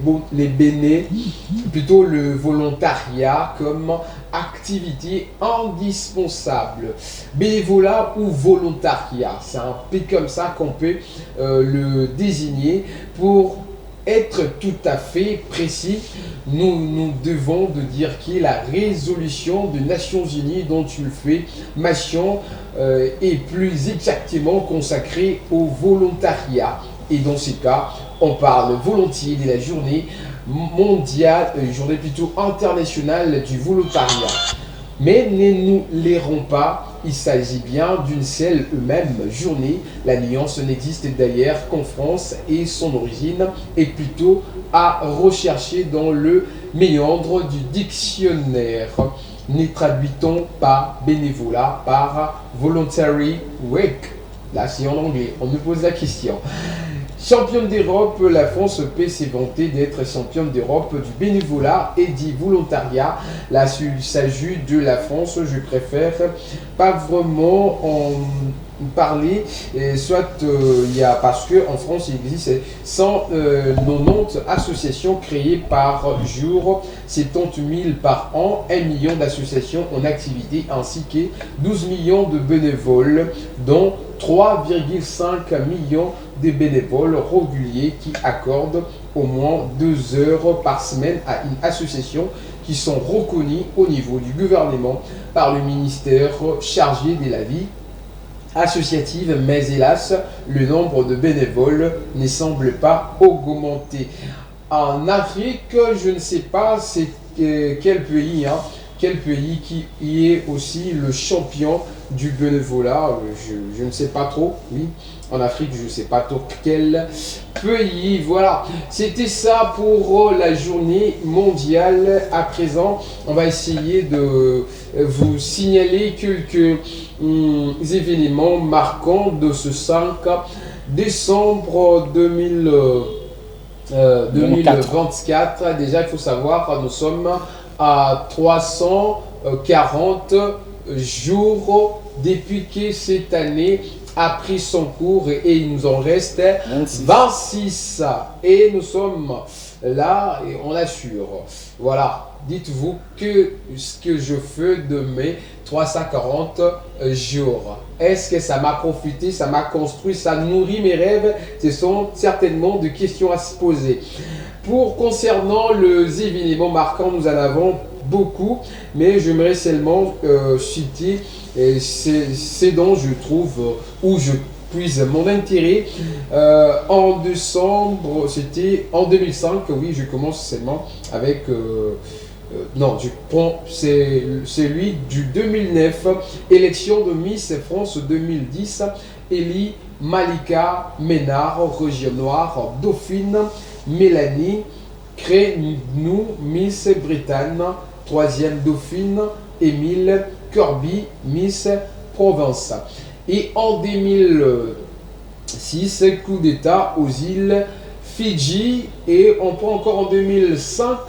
volontariat comme activité indispensable. Bénévolat ou volontariat, c'est un peu comme ça qu'on peut le désigner. Pour être tout à fait précis, nous devons de dire que la résolution des Nations Unies dont tu le fais mention est plus exactement consacrée au volontariat. Et dans ce cas, on parle volontiers de la journée mondiale, journée plutôt internationale du volontariat. Mais ne nous l'airons pas, il s'agit bien d'une seule et même journée. La nuance n'existe d'ailleurs qu'en France et son origine est plutôt à rechercher dans le méandre du dictionnaire. Ne traduit-on pas bénévolat par voluntary work? Là, c'est en anglais, on nous pose la question. Championne d'Europe, la France peut se vanter d'être championne d'Europe du bénévolat et du volontariat. Là, il s'agit de la France, je préfère pas vraiment en parler, soit il y a, parce que en France il existe 190 associations créées par jour, 70 000 par an, 1 million d'associations en activité ainsi que 12 millions de bénévoles, dont 3,5 millions de bénévoles réguliers qui accordent au moins 2 heures par semaine à une association, qui sont reconnus au niveau du gouvernement par le ministère chargé de la vie associative, mais hélas, le nombre de bénévoles ne semble pas augmenter. En Afrique, je ne sais pas c'est quel pays, quel pays qui est aussi le champion du bénévolat, je ne sais pas trop, oui. En Afrique, je ne sais pas trop quel pays. Voilà, c'était ça pour la journée mondiale. À présent, on va essayer de vous signaler quelques événements marquants de ce 5 décembre 2024. Déjà, il faut savoir, nous sommes à 340 jours depuis que cette année a pris son cours et il nous en reste 26. Et nous sommes là et on assure. Voilà, dites-vous que ce que je fais de mes 340 jours, est-ce que ça m'a profité, ça m'a construit, ça nourrit mes rêves? Ce sont certainement des questions à se poser. Pour concernant les événements marquants, nous en avons beaucoup, mais j'aimerais seulement citer c'est dont je trouve où je puise mon intérêt. En décembre, c'était en 2005, oui, je commence seulement avec non, je prends celui du 2009, élection de Miss France 2010, Elie Malika Ménard, région noire, Dauphine, Mélanie Crénou, Miss Bretagne, 3e Dauphine, Émile Corby, Miss Provence. Et en 2006, coup d'État aux îles Fidji. Et on prend encore en 2005,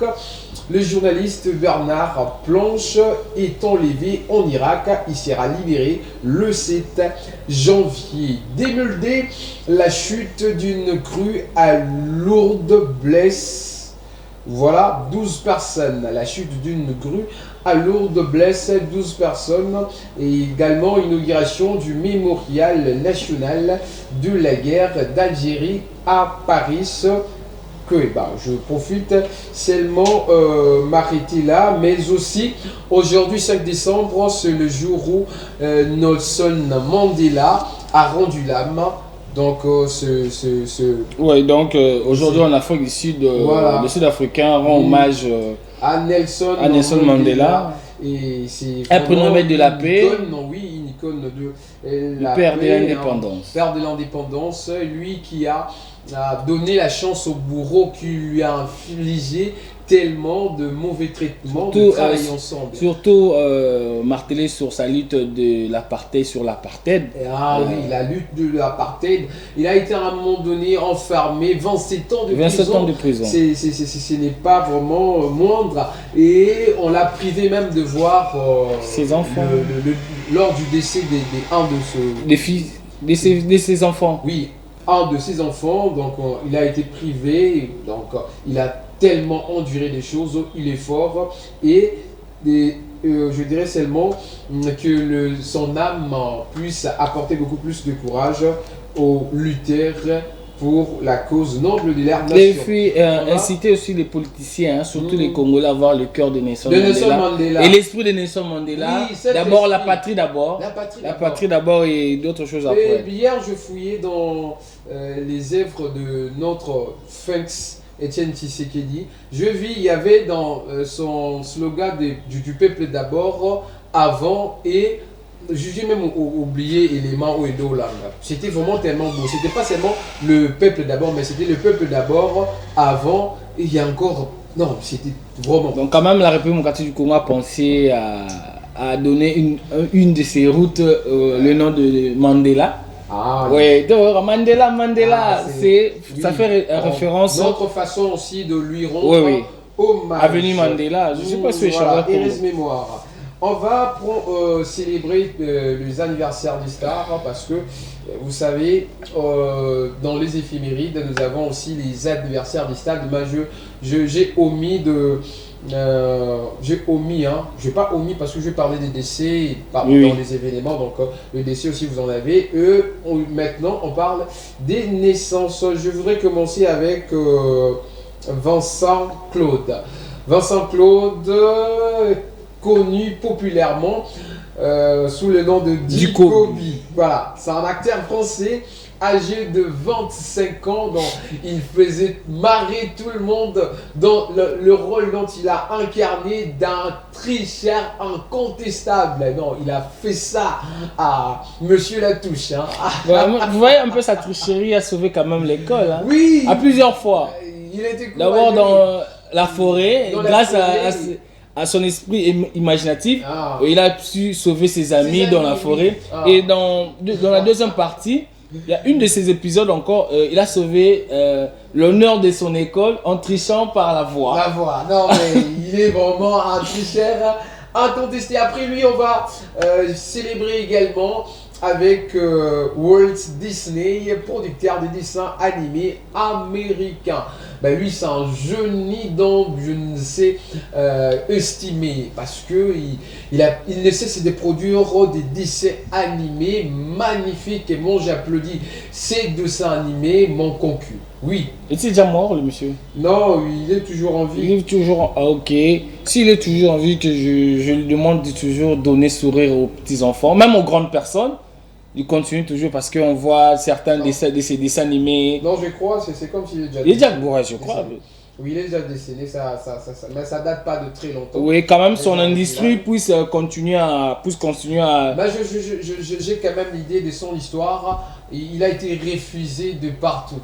le journaliste Bernard Planche est enlevé en Irak. Il sera libéré le 7 janvier 2002. La chute d'une crue à Lourdes blesse. Voilà, 12 personnes. La chute d'une crue à Lourdes blesse 12 personnes. Et également inauguration du mémorial national de la guerre d'Algérie à Paris. que je profite seulement m'arrêter là, mais aussi aujourd'hui 5 décembre, c'est le jour où Nelson Mandela a rendu l'âme. Donc, aujourd'hui en Afrique du Sud, le Sud-Africain rend hommage à Nelson Mandela. Et c'est un prénom de la paix. Une icône de la père paix, de l'indépendance. Père de l'indépendance, lui qui a donné la chance au bourreau qui lui a infligé tellement de mauvais traitements, de travailler ensemble. Surtout martelé sur sa lutte de l'apartheid sur l'apartheid. Oui, la lutte de l'apartheid. Il a été à un moment donné enfermé, 27 ans de prison. 27 ans de prison. Ce n'est pas vraiment moindre. Et on l'a privé même de voir ses enfants. Lors du décès de ses enfants. Oui, un de ses enfants. Donc il a été privé. Donc il a tellement enduré des choses, il est fort et je dirais seulement que son âme puisse apporter beaucoup plus de courage aux lutteurs pour la cause noble de leur nation. Et puis inciter aussi les politiciens, surtout les Congolais, à avoir le cœur de Nelson Mandela. Et l'esprit de Nelson Mandela. Oui, d'abord la patrie d'abord. La patrie d'abord et d'autres choses après. Et hier je fouillais dans les œuvres de notre Phinx Étienne Tshisekedi. Je vis, il y avait dans son slogan du peuple d'abord, avant, et j'ai même oublié élément ou là. C'était vraiment tellement beau. C'était pas seulement le peuple d'abord, mais c'était le peuple d'abord, avant, et il y a encore. Non, c'était vraiment. Donc, quand même, la République démocratique du Congo a pensé à donner une de ses routes le nom de Mandela. Oui, donc Mandela, ça fait référence. Notre façon aussi de lui rendre hommage. Avenue Mandela, je ne sais pas si c'est mémoire. On va célébrer les anniversaires des stars parce que vous savez, dans les éphémérides, nous avons aussi les anniversaires des stars. J'ai omis de. J'ai pas omis parce que je parlais des décès dans les événements, donc le décès aussi vous en avez. Maintenant on parle des naissances. Je voudrais commencer avec Vincent Claude. Vincent Claude, connu populairement sous le nom de Dikobi. Voilà, c'est un acteur français âgé de 25 ans, donc il faisait marrer tout le monde dans le rôle dont il a incarné d'un tricheur incontestable. Non, il a fait ça à Monsieur Latouche. Hein. Vous voyez un peu sa tricherie a sauvé quand même l'école. Hein. Oui. À plusieurs fois. Il était d'abord dans la forêt, grâce à son esprit imaginatif, il a su sauver ses amis dans la forêt. Et dans la deuxième partie, il y a une de ces épisodes encore, il a sauvé l'honneur de son école en trichant par la voix. La voix, non mais il est vraiment un tricheur incontesté. Après lui, on va célébrer également avec Walt Disney, producteur de dessins animés américains. Ben lui, c'est un génie dont je ne sais estimer parce que il ne cesse de produire des dessins animés magnifiques. Et moi, j'applaudis ces dessins animés m'ont conquis. Oui. Est-il déjà mort, le monsieur? Non, il est toujours en vie. Il est toujours ok. S'il est toujours en vie, que je lui demande de toujours donner sourire aux petits-enfants, même aux grandes personnes. Il continue toujours parce qu'on voit certains de ces dessins animés. Non, je crois, c'est comme s'il est déjà décédé. Il est déjà mort, je crois. Oui, il est déjà décédé, mais ça date pas de très longtemps. Oui, quand même, son industrie puisse continuer à... Bah, j'ai quand même l'idée de son histoire. Il a été refusé de partout.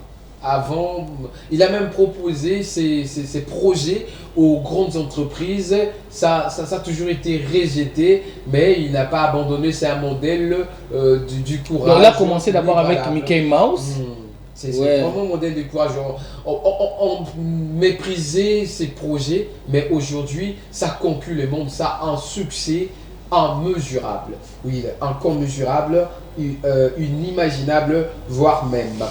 Avant, il a même proposé ses projets aux grandes entreprises. Ça a toujours été rejeté, mais il n'a pas abandonné. C'est un modèle du courage. Donc, il a commencé d'abord avec Mickey Mouse. C'est vraiment un modèle de courage. On méprisait ses projets, mais aujourd'hui, ça conclut le monde. Ça a un succès immesurable. Oui, incommensurable, inimaginable, voire même.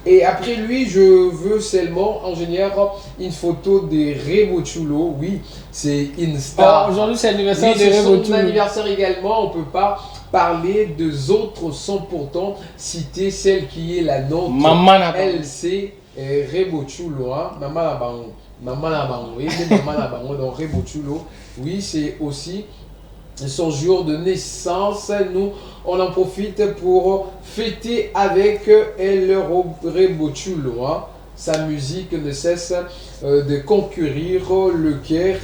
Et après lui, je veux seulement, ingénieur, une photo de Remo Chulo. Oui, c'est une star. Aujourd'hui, c'est l'anniversaire de Remo Remo Chulo. Anniversaire également, on ne peut pas parler de autres sans pourtant citer celle qui est la nôtre. Maman elle, c'est Rebochulo, hein, maman la bango, oui, maman la bango, donc Rebochulo, oui, c'est aussi son jour de naissance. Nous, on en profite pour fêter avec El Rebochulo, hein. Sa musique ne cesse de conquérir le cœur.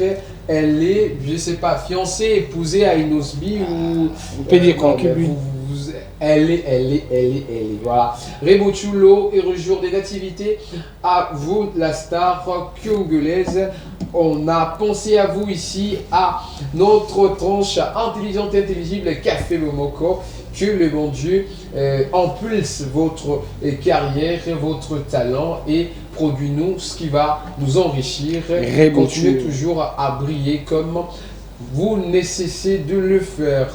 Elle est, je sais pas, fiancée, épousée à Inosbi ou... On peut dire concubine. Elle est, voilà. Rebochulo et le jour des nativités, à vous, la star congolaise. On a pensé à vous ici, à notre tranche intelligente et intelligible Café Momoko. Que le bon Dieu impulse votre carrière, votre talent et produit-nous ce qui va nous enrichir. Continuez toujours à briller comme vous ne cessez de le faire.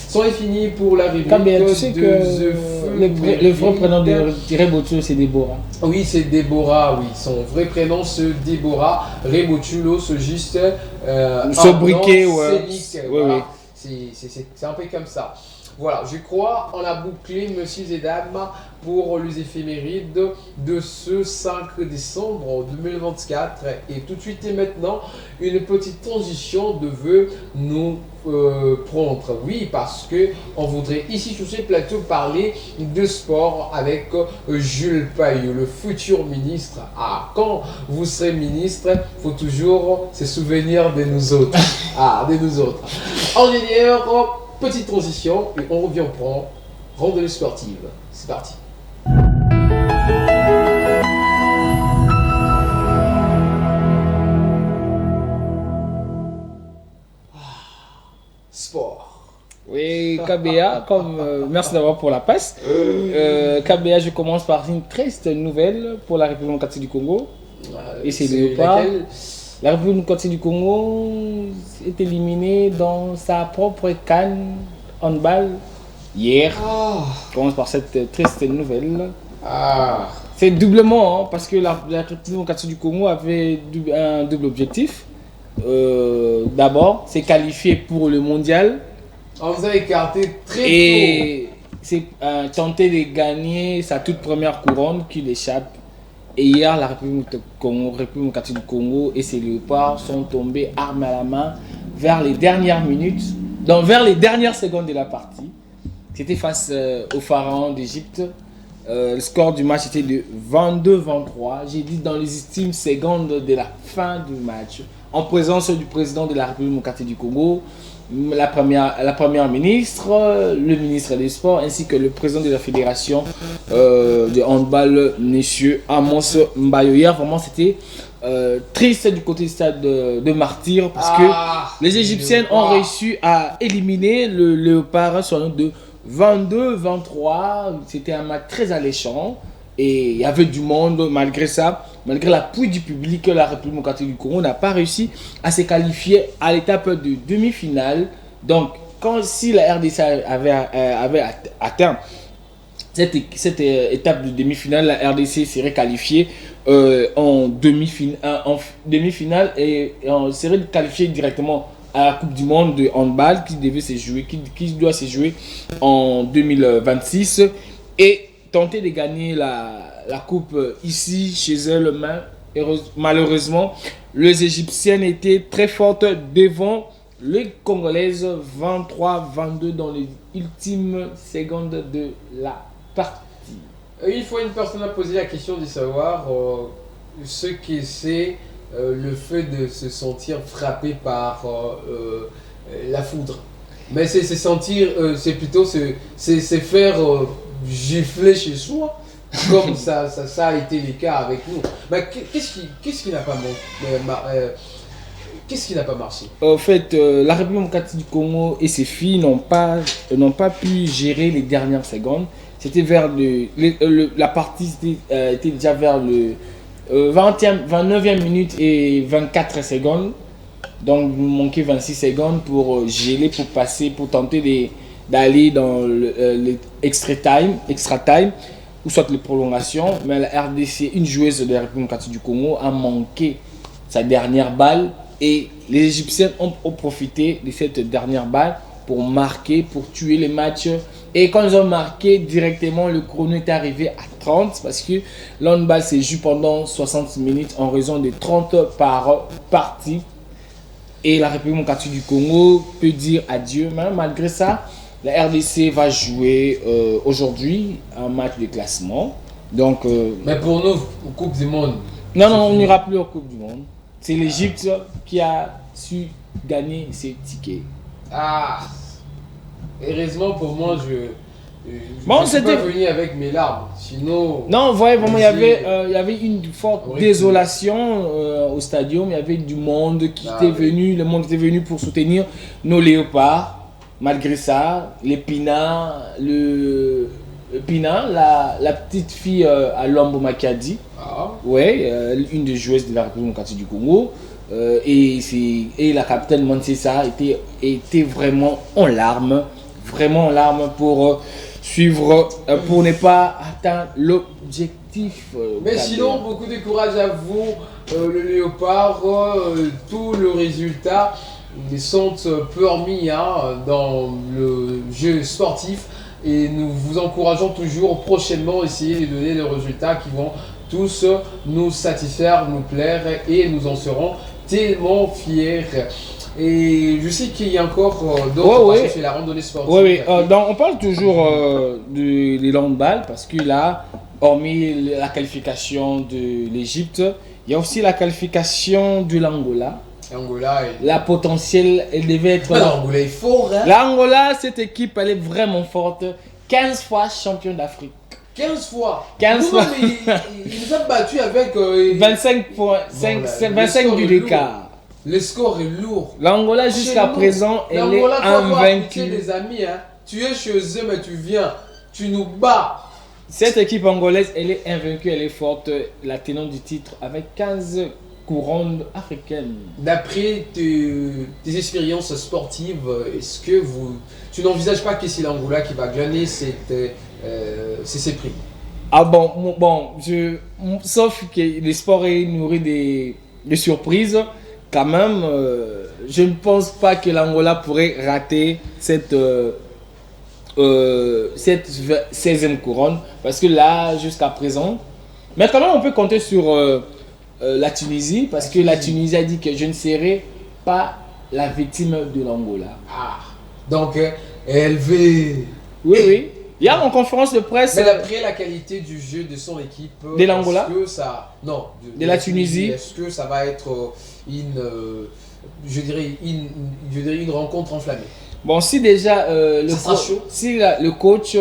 C'en est fini pour la rubrique tu sais que le vrai prénom de Rebochulo, c'est Déborah. Oui, c'est Déborah, oui. Son vrai prénom, c'est Déborah. Rebochulo, c'est juste sobriquet, ouais. Voilà. C'est un peu comme ça. Voilà, je crois on a bouclé, messieurs et dames, pour les éphémérides de ce 5 décembre 2024. Et tout de suite et maintenant, une petite transition devait nous prendre. Oui, parce que on voudrait ici sur ce plateau parler de sport avec Jules Payot, le futur ministre. Ah, quand vous serez ministre, il faut toujours se souvenir de nous autres. Ah, de nous autres. Ingénieur, petite transition et on revient pour randonnée sportive. C'est parti. Sport. Oui, KBA, merci d'avoir pour la passe. KBA, je commence par une triste nouvelle pour la République démocratique du Congo. Et c'est le pas. La République démocratique du Congo est éliminée dans sa propre canne handball hier. Je commence par cette triste nouvelle. C'est doublement, hein, parce que la République démocratique du Congo avait un double objectif. D'abord, c'est qualifié pour le mondial. On vous a écarté très tôt. Et c'est tenter de gagner sa toute première couronne qui l'échappe. Et hier, la République démocratique du Congo et ses léopards sont tombés armes à la main vers les dernières minutes, donc vers les dernières secondes de la partie. C'était face au Pharaon d'Égypte. Le score du match était de 22-23. J'ai dit dans les ultimes secondes de la fin du match, en présence du président de la République démocratique du Congo, la première ministre, le ministre des Sports, ainsi que le président de la fédération de handball, monsieur Amos Mbayo. Hier, vraiment, c'était triste du côté du stade de Martyr, parce que les Égyptiennes ont réussi à éliminer le Léopard sur un de 22-23. C'était un match très alléchant et il y avait du monde. Malgré ça, malgré l'appui du public, la République démocratique du Congo n'a pas réussi à se qualifier à l'étape de demi-finale. Donc, si la RDC avait atteint cette étape de demi-finale, la RDC serait qualifiée en demi-finale et on serait qualifié directement à la Coupe du Monde de handball qui doit se jouer en 2026 et tenter de gagner la coupe ici chez eux. Malheureusement, les Égyptiennes étaient très fortes devant les Congolaises, 23-22 dans les ultimes secondes de la partie. Il faut une personne à poser la question de savoir ce que c'est le fait de se sentir frappé par la foudre. Mais c'est sentir, c'est plutôt c'est faire gifler chez soi, comme ça a été le cas avec nous. Mais qu'est-ce qui n'a pas qu'est-ce qui n'a pas marché? En fait, la République démocratique du Congo et ses filles n'ont pas pu gérer les dernières secondes. C'était vers la partie était déjà vers le 29e minute et 24 secondes. Donc, il manquait 26 secondes pour geler, pour passer, pour tenter d'aller dans l'extra time, ou soit les prolongations. Mais la RDC, une joueuse de la République démocratique du Congo, a manqué sa dernière balle. Et les Égyptiens ont profité de cette dernière balle pour marquer, pour tuer les matchs Et quand ils ont marqué directement, le chrono est arrivé à 30 parce que l'handball s'est joué pendant 60 minutes en raison de 30 par partie. Et la République démocratique du Congo peut dire adieu. Mais malgré ça, la RDC va jouer aujourd'hui un match de classement. Donc, mais pour nous, au Coupe du Monde. Non, on n'ira plus au Coupe du Monde. C'est l'Égypte qui a su gagner ses tickets. Ah, heureusement pour moi, je suis pas venu avec mes larmes. Sinon. Non, vous voyez, vraiment, il y avait une forte désolation au stadium. Il y avait du monde qui était venu. Le monde était venu pour soutenir nos léopards. Malgré ça, les Pina, Pina, la petite fille à Lombo Makadi, une des joueuses de la République démocratique du Congo, et la capitaine Mansessa était vraiment en larmes pour suivre, pour ne pas atteindre l'objectif. Mais sinon, beaucoup de courage à vous, le léopard, tout le résultat. Ils sont permis dans le jeu sportif et nous vous encourageons toujours prochainement essayer de donner des résultats qui vont tous nous satisfaire, nous plaire et nous en serons tellement fiers. Et je sais qu'il y a encore d'autres parce que c'est la randonnée sportive. Donc on parle toujours de l'handball parce que là, hormis la qualification de l'Égypte, il y a aussi la qualification de l'Angola. La potentielle, elle devait être... L'Angola est fort. Hein? L'Angola, cette équipe, elle est vraiment forte. 15 fois champion d'Afrique. 15 fois 15 fois. Ils nous ont battus avec... 25 points, 25 du d'écart. Le score est lourd. L'Angola, jusqu'à présent, elle est invaincue. Les amis, hein? Tu es chez eux, mais tu viens. Tu nous bats. Cette équipe angolaise, elle est invaincue, elle est forte. La tenante du titre avec 15 couronne africaine. D'après tes expériences sportives, est-ce que tu n'envisages pas que c'est l'Angola qui va gagner ces prix? Ah bon, sauf que le sport est nourri de surprises. Quand même, je ne pense pas que l'Angola pourrait rater cette 16e couronne. Parce que là, jusqu'à présent, mais quand même on peut compter sur la Tunisie, parce que la Tunisie a dit que je ne serai pas la victime de l'Angola. Ah, donc elle veut... Oui. Il y a en conférence de presse... Mais d'après la qualité du jeu de son équipe... De l'Angola? Est-ce que ça... Non. De la Tunisie. Est-ce que ça va être je dirais une rencontre enflammée? Bon, si déjà le coach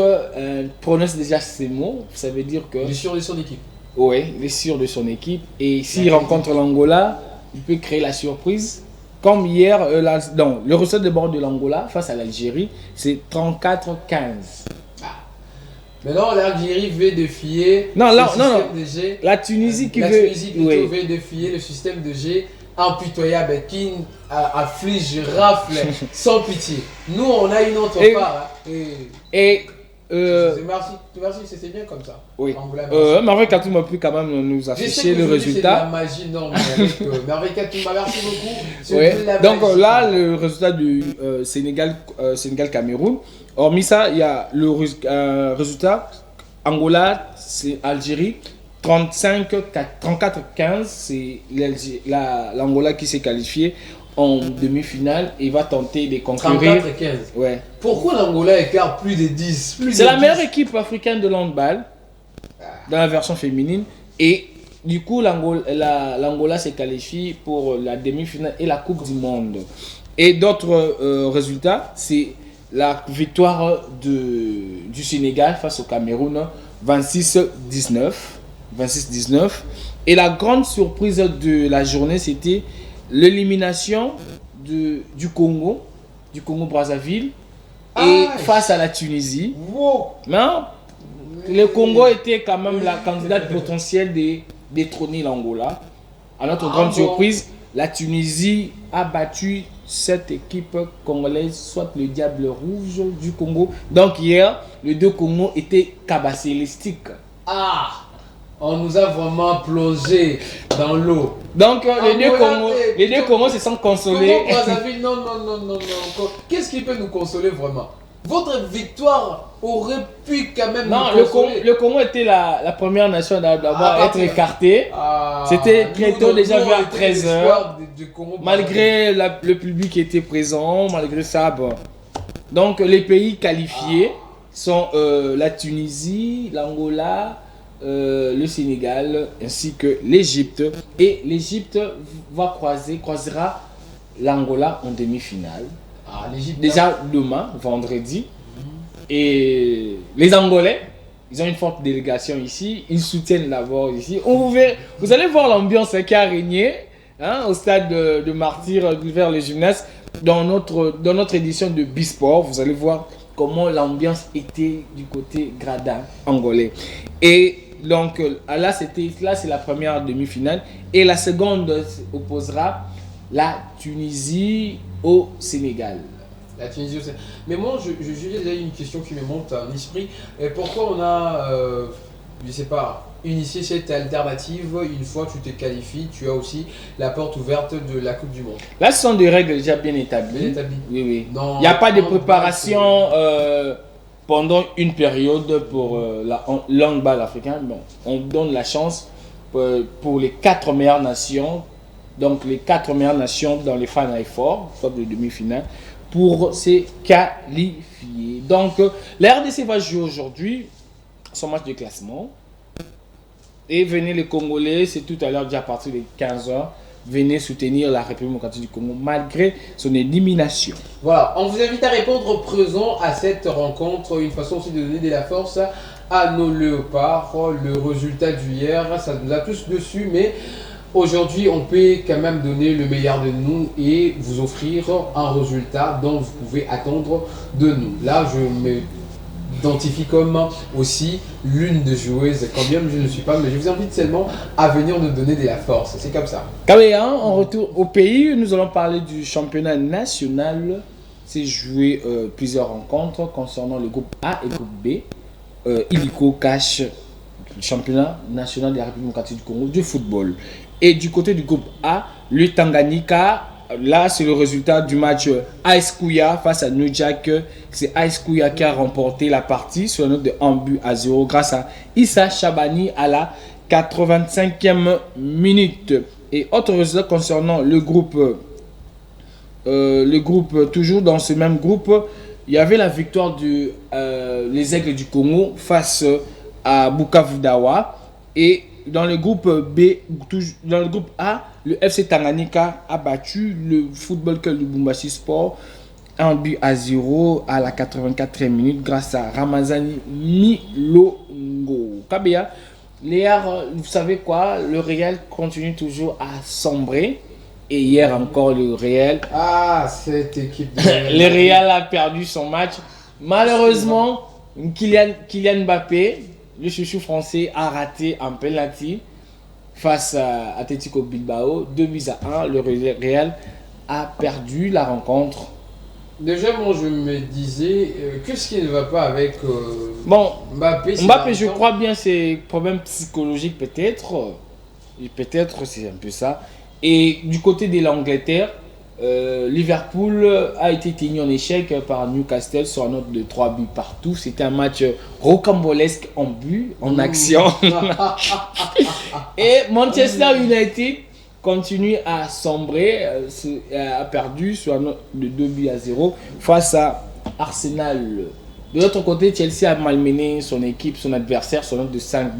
prononce déjà ces mots, ça veut dire que... Il est sûr de son équipe. Oui, il est sûr de son équipe. Et s'il rencontre l'Angola, il peut créer la surprise. Comme hier, le résultat de bord de l'Angola face à l'Algérie, c'est 34-15. Maintenant, l'Algérie veut défier de jeu. La Tunisie qui veut défier le système de jeu impitoyable qui afflige, rafle sans pitié. Nous, on a une autre part. Merci, c'est bien comme ça. Oui. Merveille Katoum a pu quand même nous afficher le résultat. C'est de la magie, non, mais Merveille Katoum, merci beaucoup. Oui. Donc là, le résultat du Sénégal-Cameroun. Hormis ça, il y a le résultat Angola, c'est Algérie. 34-15, c'est l'Angola qui s'est qualifiée en demi-finale et va tenter de conquérir. 34-15. Ouais. Pourquoi l'Angola écarte plus de 10? C'est la meilleure équipe africaine de handball dans la version féminine et du coup l'Angola s'est qualifiée pour la demi-finale et la Coupe du Monde. Et d'autres résultats, c'est la victoire du Sénégal face au Cameroun 26-19. Et la grande surprise de la journée, c'était l'élimination du Congo Brazzaville et face à la Tunisie. Wow. Mais le Congo était quand même la candidate potentielle de détrôner l'Angola. À notre grande surprise, la Tunisie a battu cette équipe congolaise, soit le Diable Rouge du Congo. Donc hier, les deux Congos étaient cabassés, les sticks. On nous a vraiment plongé dans l'eau. Donc les deux Congos se sont consolés. Non. Qu'est-ce qui peut nous consoler vraiment? votre victoire aurait pu quand même Non, nous consoler. le Congo était la première nation à être écartée. Ah, C'était très tôt, déjà nous, vers on était 13 l'espoir h. du Congo. Malgré le public qui était présent, malgré ça, bon. Donc les pays qualifiés sont la Tunisie, l'Angola, le Sénégal ainsi que l'Égypte. Et l'Égypte croisera l'Angola en demi-finale. Ah, l'Égypte. Déjà demain, vendredi. Et les Angolais, ils ont une forte délégation ici. Ils soutiennent d'abord ici. Vous allez voir l'ambiance qui a régné au stade de Martyrs vers le gymnase. Dans notre édition de Bisport, vous allez voir comment l'ambiance était du côté gradin angolais. Et donc là, c'est la première demi-finale. Et la seconde opposera la Tunisie au Sénégal. La Tunisie aussi. Mais moi, j'ai déjà une question qui me monte à l'esprit. Pourquoi on a, je sais pas, initié cette alternative? Une fois que tu te qualifies, tu as aussi la porte ouverte de la Coupe du Monde. Là, ce sont des règles déjà bien établies. Bien établies. Oui, oui. Non, il n'y a pas de préparation pendant une période pour l'handball africain. Bon, on donne la chance pour les 4 meilleures nations. Donc, les 4 meilleures nations dans les Final Four, sauf les demi-finales, pour se qualifier. Donc, la RDC va jouer aujourd'hui son match de classement. Et venez les Congolais, c'est tout à l'heure déjà à partir de 15 h, venez soutenir la République démocratique du Congo malgré son élimination. Voilà, on vous invite à répondre présent à cette rencontre. Une façon aussi de donner de la force à nos léopards. Le résultat d'hier, ça nous a tous dessus, mais aujourd'hui, on peut quand même donner le meilleur de nous et vous offrir un résultat dont vous pouvez attendre de nous. Là, je m'identifie comme aussi l'une des joueuses, quand bien je ne suis pas, mais je vous invite seulement à venir nous donner de la force. C'est comme ça. Kabea, en retour au pays, nous allons parler du championnat national. C'est joué plusieurs rencontres concernant le groupe A et le groupe B. Illico cache le championnat national de la République démocratique du Congo du football. Et du côté du groupe A, le Tanganyika, là c'est le résultat du match AS Kouya face à New Jack. C'est AS Kouya qui a remporté la partie sur la note de 1-0 grâce à Issa Chabani à la 85e minute. Et autre résultat concernant le groupe, toujours dans ce même groupe, il y avait la victoire les Aigles du Congo face à Bukavu Dawa. Et dans le groupe dans le groupe A, le FC Tanganyika a battu le Football Club de Lubumbashi Sport 1-0 à la 84e minute grâce à Ramazani Milongo. Kabea, hier, vous savez quoi, le Real continue toujours à sombrer. Et hier encore, le Real. Ah, cette équipe. Le Real a perdu son match. Malheureusement, Kylian Mbappé, le chouchou français, a raté un penalty face à Atletico Bilbao. 2-1. Le Real a perdu la rencontre. Déjà, moi, je me disais, qu'est-ce qui ne va pas avec Mbappé? Mbappé, je crois bien, c'est problème psychologique peut-être. Peut-être, c'est un peu ça. Et du côté de l'Angleterre, Liverpool a été tenu en échec par Newcastle sur une note de 3 buts partout. C'était un match rocambolesque en but, en action. Et Manchester United continue à sombrer, a perdu sur une note de 2-0 face à Arsenal. De l'autre côté, Chelsea a malmené son équipe, son adversaire, sur une note de 5-1.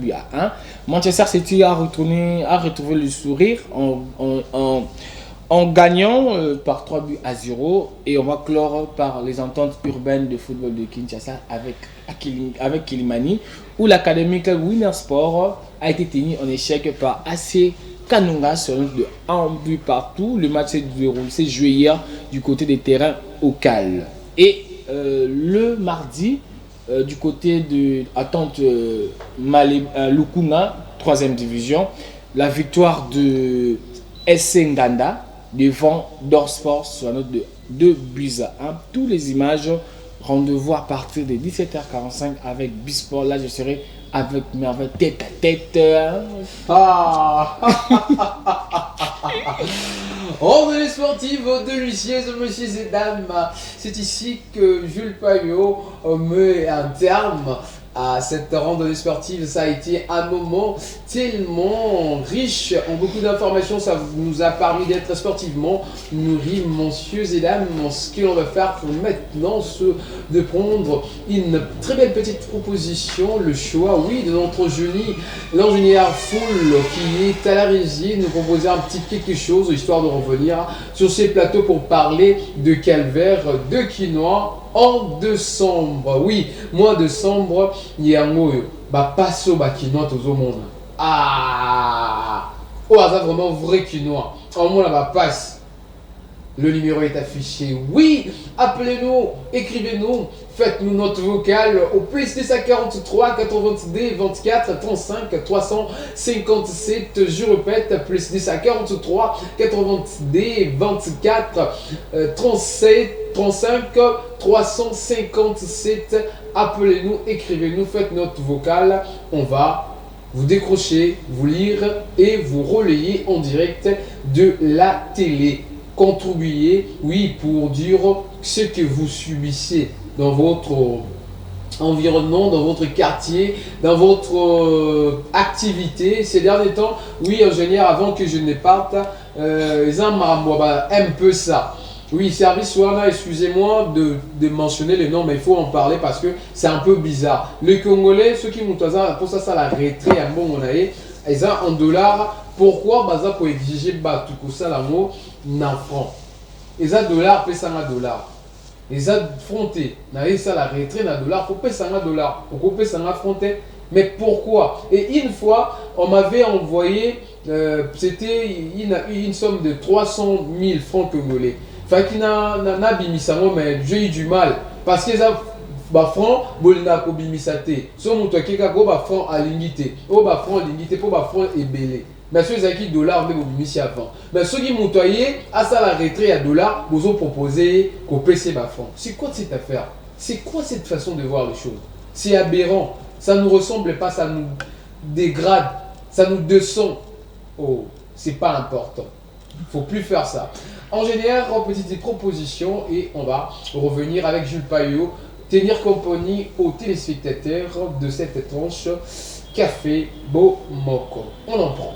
Manchester City a retrouvé le sourire en gagnant par 3-0. Et on va clore par les ententes urbaines de football de Kinshasa avec Kilimani, où l'académie Club Winnersport a été tenu en échec par AC Kanunga sur une note de 1 but partout. Le match s'est joué hier du côté des terrains au Cal. Et le mardi, du côté de Attente Lukuna, 3e division, la victoire de SC Nganda devant Dorsport sur la note de 2-1. Toutes les images, rendez-vous à partir de 17h45 avec Bisport. Là, je serai avec Merveille tête à tête. Randonnée sportive de Luciez, messieurs et dames. C'est ici que Jules Payot met un terme à cette randonnée sportive. Ça a été un moment tellement riche en beaucoup d'informations. Ça nous a permis d'être sportivement nourris, messieurs et dames. Ce que l'on va faire pour maintenant, c'est de prendre une très belle petite proposition, le choix, oui, de notre l'ingénieur Foul qui est à la régie, nous proposer un petit quelque chose, histoire de revenir sur ces plateaux pour parler de calvaire, de quinoa en décembre. Oui, mois de décembre, il y a un mot, passo quinoa tout le monde. Ah, oh, ça vraiment vrai quinoa. En moins, là, passe. Le numéro est affiché. Oui, appelez-nous, écrivez-nous, faites-nous notre vocale au plus 43 90 24 35 357. Je répète, plus 43 90 24 37 35 357. Appelez-nous, écrivez-nous, faites notre vocale. On va vous décrocher, vous lire et vous relayer en direct de la télé. Contribuer, oui, pour dire ce que vous subissez dans votre environnement, dans votre quartier, dans votre activité. Ces derniers temps, oui, ingénieur, avant que je ne parte, ils ont un peu ça. Oui, service Wana, excusez-moi de mentionner les noms, mais il faut en parler parce que c'est un peu bizarre. Les Congolais, ceux qui m'ont pour ça la retraite, un bon monaï, ils ont en dollars. Pourquoi baza pour exiger tout ça l'amour en franc? Ils ont dollars, paye 100 dollars. Ils ont fronté, ça la retraite en dollars, faut payer 100 dollars. Pourquoi payer 100 fronté? Mais pourquoi? Et une fois, on m'avait envoyé, c'était une somme de 300 000 francs congolais. Fait qu'il n'a mais j'ai eu du mal parce qu'ils ont franc bolina ko bimisate so muto keka go franc à limité o franc limité pour franc ebelé mais ceux qui dollars mais bimisi avant mais ceux qui mutoyer à ça la retraite à dollars vous ont proposé ko PC franc. C'est quoi cette affaire? C'est quoi cette façon de voir les choses? C'est aberrant, ça nous ressemble pas, ça nous dégrade, ça nous descend. Oh, c'est pas important, faut plus faire ça. En général, petite proposition et on va revenir avec Jules Payot, tenir compagnie aux téléspectateurs de cette tranche Café Bomoko. On en prend.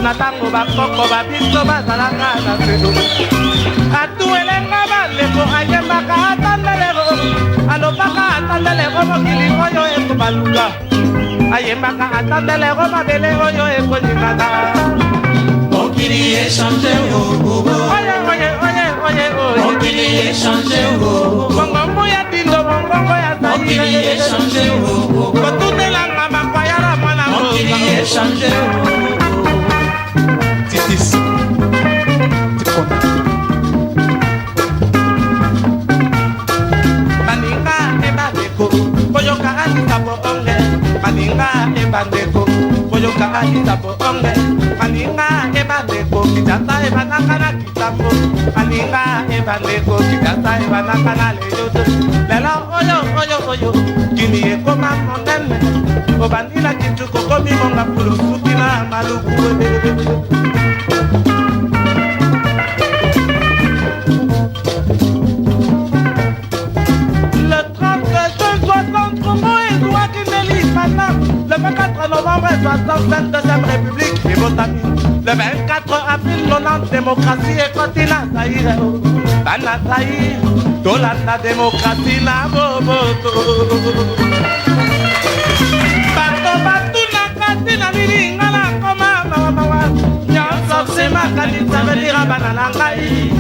Natango bakoko babiso bazalaka na sedo atuelenga baleko ayembaka atandelero alobaka atandelero mokili oyo ekobaluka ayembaka atandelero mabele oyo ekonyingaka mokili echange mokili echange bongongo ya tindo bongongo ya mokili echange kotunelanga makwayala mwana mokili echange Maninga ebandeko boyoka alita bonge maninga ebandeko boyoka alita bonge maninga ebandeko kitata ebanaka na kitambo maninga ebandeko kitata ebanaka na leyoto lelo oyo kini ekoma monene obandila kituko komi monga pulusuki na maluku. Le 24 novembre 62e République et Botami. Le 24 avril 90 démocratie et continent Zaïre. Bana Zaïre, Tolanda démocratie na boboto. Bato na katina milinga na koma mawa. Nyonso se makanisa velira banana ngai.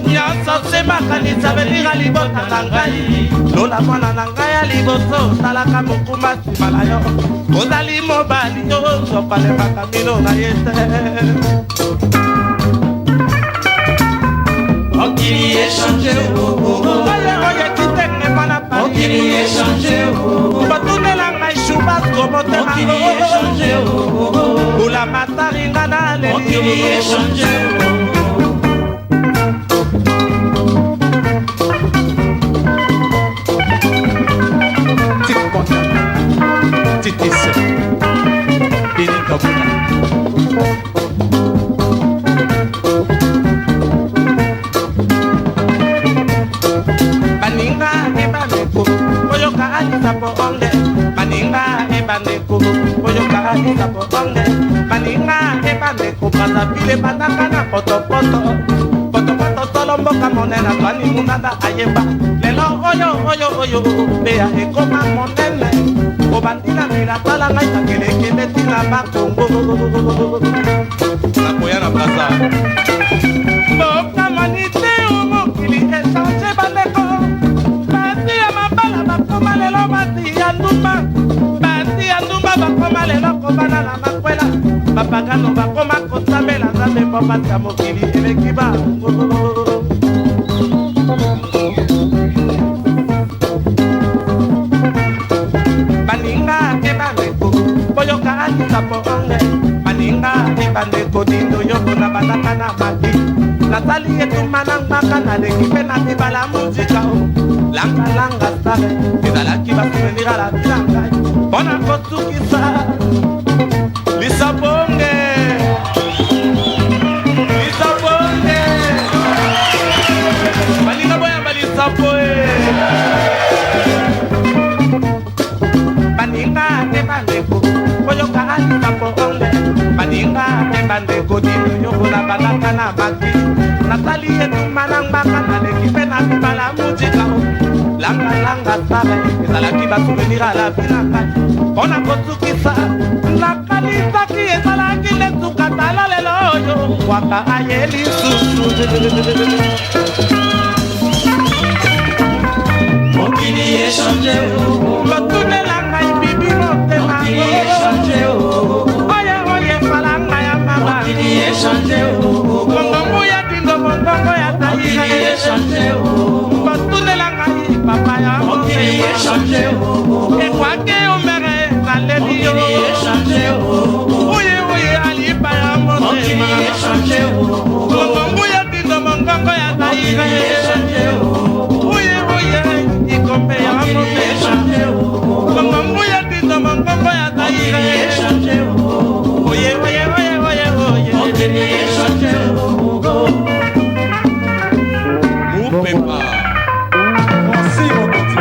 Nyonso se makanisa velira libota na ngai. Lola mwana na ngai ya liboso talaka mokuma simala yo. Ozali mobali yo zopale makamino na yete. Okiri échange oye kitenge mana pa. Okiri échange batunela ngai shuba Moko motema Oula mataringa na leli Titisse Bini Kabuna Baninga ebaneko Boyoka alisa po onge Baninga ebaneko Boyoka alisa po onge Baninga ebaneko Bazabile banaka na potopoto Potopoto tolomboka monena Twani munanda ayeba Lelo oyo oyo oyo Bea ekoma monene Obandina mila tala ngai Takelekele tina bakongo Nakoya na plaza Boka manite umokili Echange bandeko Bati ya mabala bakoma lelo bati ya ndumba Bati ya ndumba bakoma lelo kobana na makwela Bapagano bakoma kosambela Nzambe mpo bati ya mokili eleki bango Baninga ebandeko Boyoka alisa po onge Baninga ebandeko Dindo yoko na bandaka na maki Natali etumana ngmaka na leki pe na tibala muzika Langa langa stare Ezalaki basuvenir a la bilanga Bona kosukisa Lisa bonge Lisa bonge Baninga boya balisa boe Baninga ebandeko Boyoka alisa po onge Baninga ebandeko Dindo yoko na bandaka na maki Natali etumana ngmaka na leki pe na tibala muzika Langa langa sabe Ezalaki basuvenir a la bilanga Bona kosukisa Nakalisaki ezalaki lesuka tala lelo oyo Waka ayeli susu Mokili échangé Kotunela ngai bibi motema Mokili échangé Oye oye falanga ya mama Mokili échangé Mongongo ya dindo mongongo ya taïra Mokili échangé Kotunela ngai papa ya Mokili échangé Ekwake omere nalebi yo Mokili échangé Oye oye alipa ya motema Mokili échangé Mongongo ya dindo mongongo ya taïra Mokili échangé Oye oye ikombe ya motema Mongongo ya dindo mongongo ya taïra Oye oye oye oye oye Mokili échangé Moupepa Merci Mokoti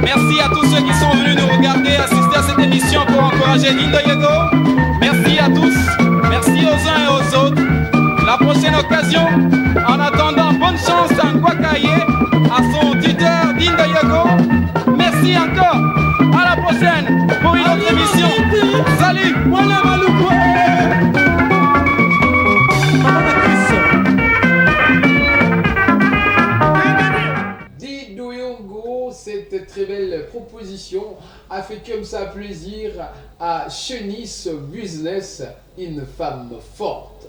Merci à tous ceux qui sont venus nous regarder, assister à cette émission pour encourager Lindo Yogo. Merci à tous, merci aux uns et aux autres. La prochaine occasion, en attendant, bonne chance à Ngwakaye, à son tuteur Lindo Yogo. Merci encore, à la prochaine pour une autre émission. Salut. Dindo Yogo chapeau, cette très belle proposition a fait comme ça plaisir à Chenisse Business, une femme forte.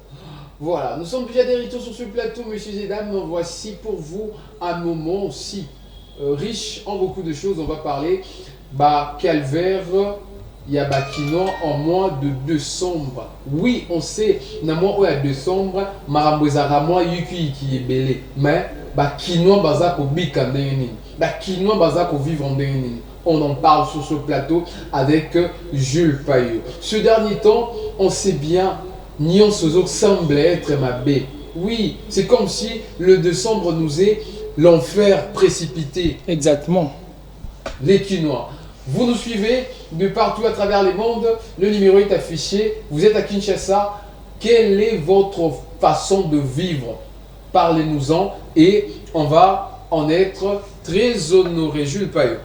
Voilà, nous sommes déjà des retours sur ce plateau, messieurs et dames. Voici pour vous un moment aussi riche en beaucoup de choses. On va parler calvaire. Il y a Bakino en mois de décembre. Oui, on sait, dans le mois de décembre, Marambouezara mois Yuki qui est belé. Mais Bakino Bazako Bikandeni. Bakino Bazako vivre en Deni. On en parle sur ce plateau avec Jules Payot. Ce dernier temps, on sait bien, Nyon Sozo semblait être ma baie. Oui, c'est comme si le décembre nous est l'enfer précipité. Exactement. Les Quinois. Vous nous suivez de partout à travers les mondes. Le numéro est affiché. Vous êtes à Kinshasa. Quelle est votre façon de vivre? Parlez-nous-en et on va en être très honoré. Jules Payot.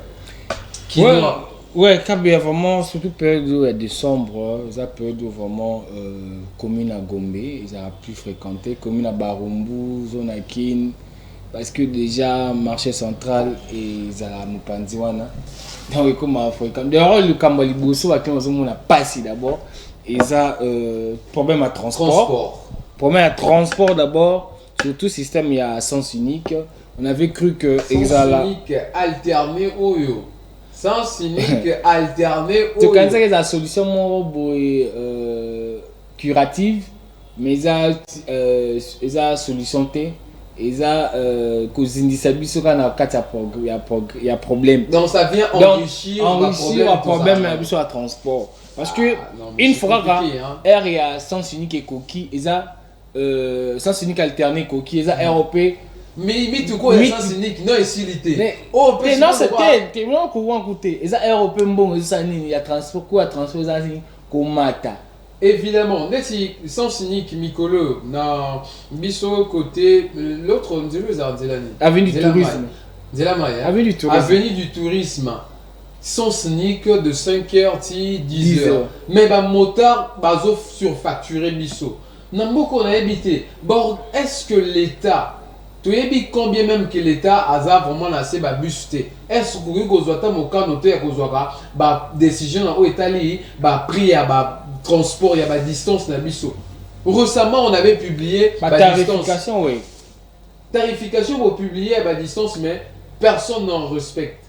Ouais, quand il y a vraiment, surtout période de décembre, ça période vraiment commune à Gombe, ils ont plus fréquenté, commune à Barumbu, zone à Kin, parce que déjà marché central et Zara Mupanziwana. Donc comme fréquenté. D'ailleurs le Kambali Bosso à qui on a passé d'abord, et ça problème à transport. Problème à transport d'abord, surtout système il y a sens unique. On avait cru que sens unique alterné Oyo. Sens unique alterné Oyo. Tu connais la solution curative, mais ils a solution T. Et ça, il y a problème. Donc ça vient enrichir le problème sur le transport. Parce que une fois que R y a sens unique et coquille, et ça sens unique alterné coquille, et ça ROP. Mais tout quoi sens unique non isilité. Non c'était non courant côté. Et ça ROP bon, ça il y a transport quoi transport ça comme mata. Évidemment, si sens unique Mikolo na biso côté l'autre avenue du tourisme. Avenue du tourisme. Sens unique de 5h à 10h. Mais motard bazo surfacturé biso. Nambo on a habité. Bon, est-ce que l'État tu sais combien même que l'État a vraiment lancé ba busté. Est-ce que vous avez un noté à ba décision au Italie ba prix à ba transport, il y a ma distance na biso. Récemment, on avait publié ma tarification, oui. Tarification, on publié à ma distance, mais personne n'en respecte.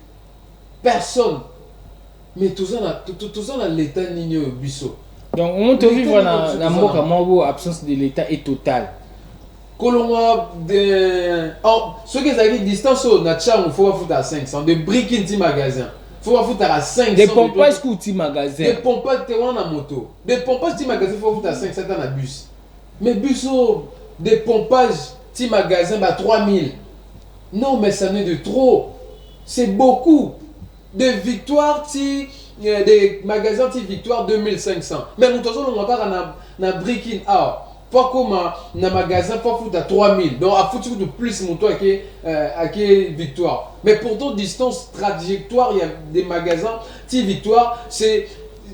Personne. Mais tout ça dans l'État nigno biso. Donc, on te vivre dans Moka Mambo, absence de l'État est totale. Colomba de. Ce qui est distance, on a il faut foutre à 500. De briques in magasin. Il faut foutre à 500. Des pompages qui ont magasin. Des pompages qui ont en moto. Des pompages qui magasin, il faut foutre à 500 dans la bus. Mais bus, des pompages qui magasin, 3000. Non, mais ça n'est de trop. C'est beaucoup. Des victoires, des magasins, victoire 2500. Mais nous, on va dans brick in. Pas comme un magasin, pas foutre à 3000. Donc, à foutre de plus mon toit à victoire. Mais pourtant, distance, trajectoire, il y a des magasins, victoire, c'est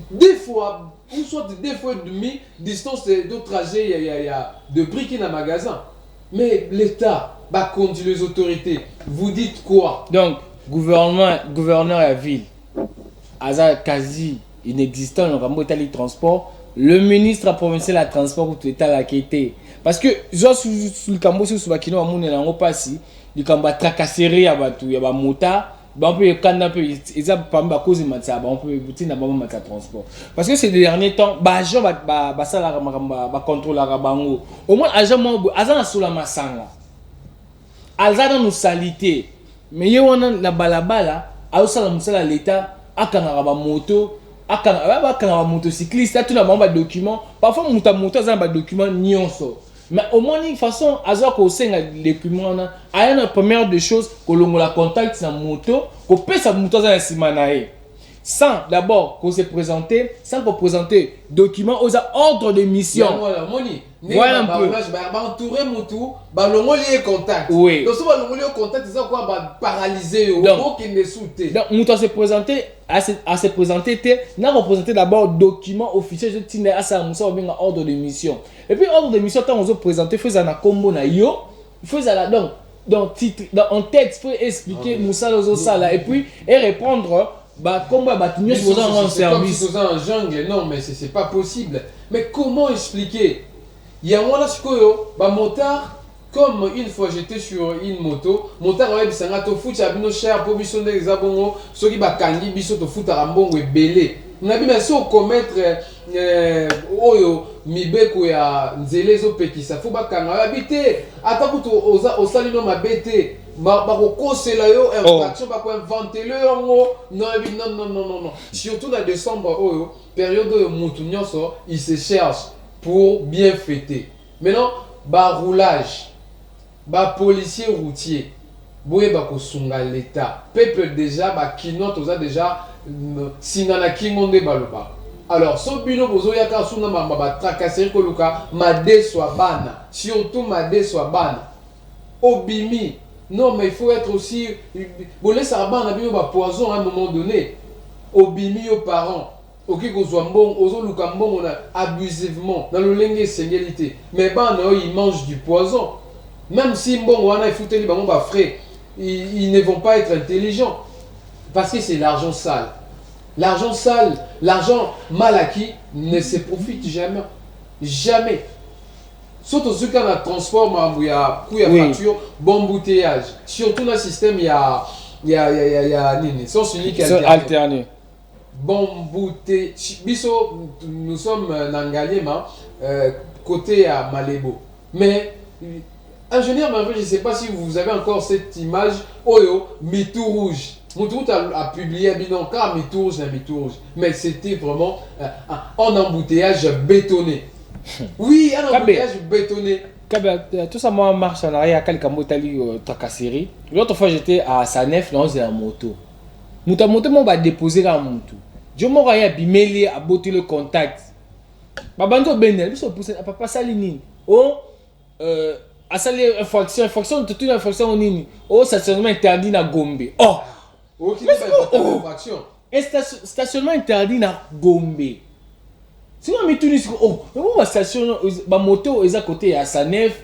des fois, ou soit des fois et demi, distance de trajet, il y a de briques dans un magasin. Mais l'État, conduit les autorités. Vous dites quoi? Donc, gouverneur à ville, à quasi inexistant, dans le transport. Le ministre provincial à transport pour tout l'État l'a quitté. Parce que, sous le cambo, sous le kino, on n'a pas si, du cambo tracasserie, il y a un motard, on peut ils ont pas à cause de ça, on peut boutir dans le transport. Parce que ces derniers temps, agent va contrôler la bango. Au moins, agent a sous la massanga. Agent nous salité. Mais il y a la balabala, à l'État, à Kanaraba moto. Un motocycliste, tu as un document. Parfois, on a un document nyonso. Mais au moins, une façon, qu'on sait les documents, il y a une première des choses que l'on la contacte sur la moto, qu'on peut sa moto dans la simanae. Sans d'abord qu'on se présente, sans qu'on présente documents aux ordres de mission. Voilà un peu. Entourer moto, l'on contact. Oui. Donc, si on contact, c'est quoi paralysé au niveau qui ne soutient. Donc, on se présenter, à se présenter, on a représenté d'abord document officiel, je tiens à ça, on a ordre de mission. Et puis, ordre de mission, quand on se présente, il faut un combo na yo, il faut donc titre, en tête, il faut expliquer Moussa Lozo Sala et puis répondre comment bâtir c'est un service. Comme si un jungle, non, mais c'est pas possible. Mais comment expliquer? Il y a moi là, motard, comme une fois j'étais sur une moto, motard avait dit que tu fout à bino cher pour biso des abongo, ceux qui bakangi biso to fout à rambongo et belé. On a dit mais si on commettre oyo mibeko ya nzele zo pekisa faut bakanga habiter atakuto au salino mabete bakokosela yo infraction bakoinvente le yango non surtout dans décembre oyo période oyo mutu nyonso il se cherche pour bien fêter. Maintenant roulage policier routier boye bakosunga l'état peuple déjà kinote oza déjà singana kingonde baloba. Alors, so bino bozo yaka suna mamba tracasserie koluka made soit bana, surtout made soit bana. Obimi, non mais il faut être aussi bolé ça bana bino ba poison à un moment donné. Obimi aux parents. OK ko zo mbon ozo luka mbon on a abusivement dans le lenge singalité. Mais bana ils mangent du poison. Même si mbon wana il faut te ba ba frais, ils ne vont pas être intelligents parce que c'est l'argent sale. L'argent sale, l'argent mal acquis ne se profite jamais. Jamais. Surtout ceux qui ont un transport, il y a facture, bon embouteillage. Surtout dans le système, il y a sens unique alterné. Bon embouteillage. Nous sommes dans Ngaliema, côté à Malébo. Mais, ingénieur, je ne sais pas si vous avez encore cette image. Oyo, Mitou rouge. Moutout a publié un bilan car Mitou rouge. Mais c'était vraiment un embouteillage bétonné. Oui, un embouteillage bétonné. Tout ça, moi, marche en arrière à Kalkamotali Tracasserie. L'autre fois, j'étais à Sanef, là, on faisait la moto. Mouta moto, on va déposer la moto. Je m'en vais abîmer, à botter le contact. Babando Benel, je suis papa Salini. Oh, à salir infraction, toute une infraction, oh, stationnement interdit na Gombe. Oh! Stationnement interdit na Gombe. Si on met tout ma station, ma moto est à côté à Sanef,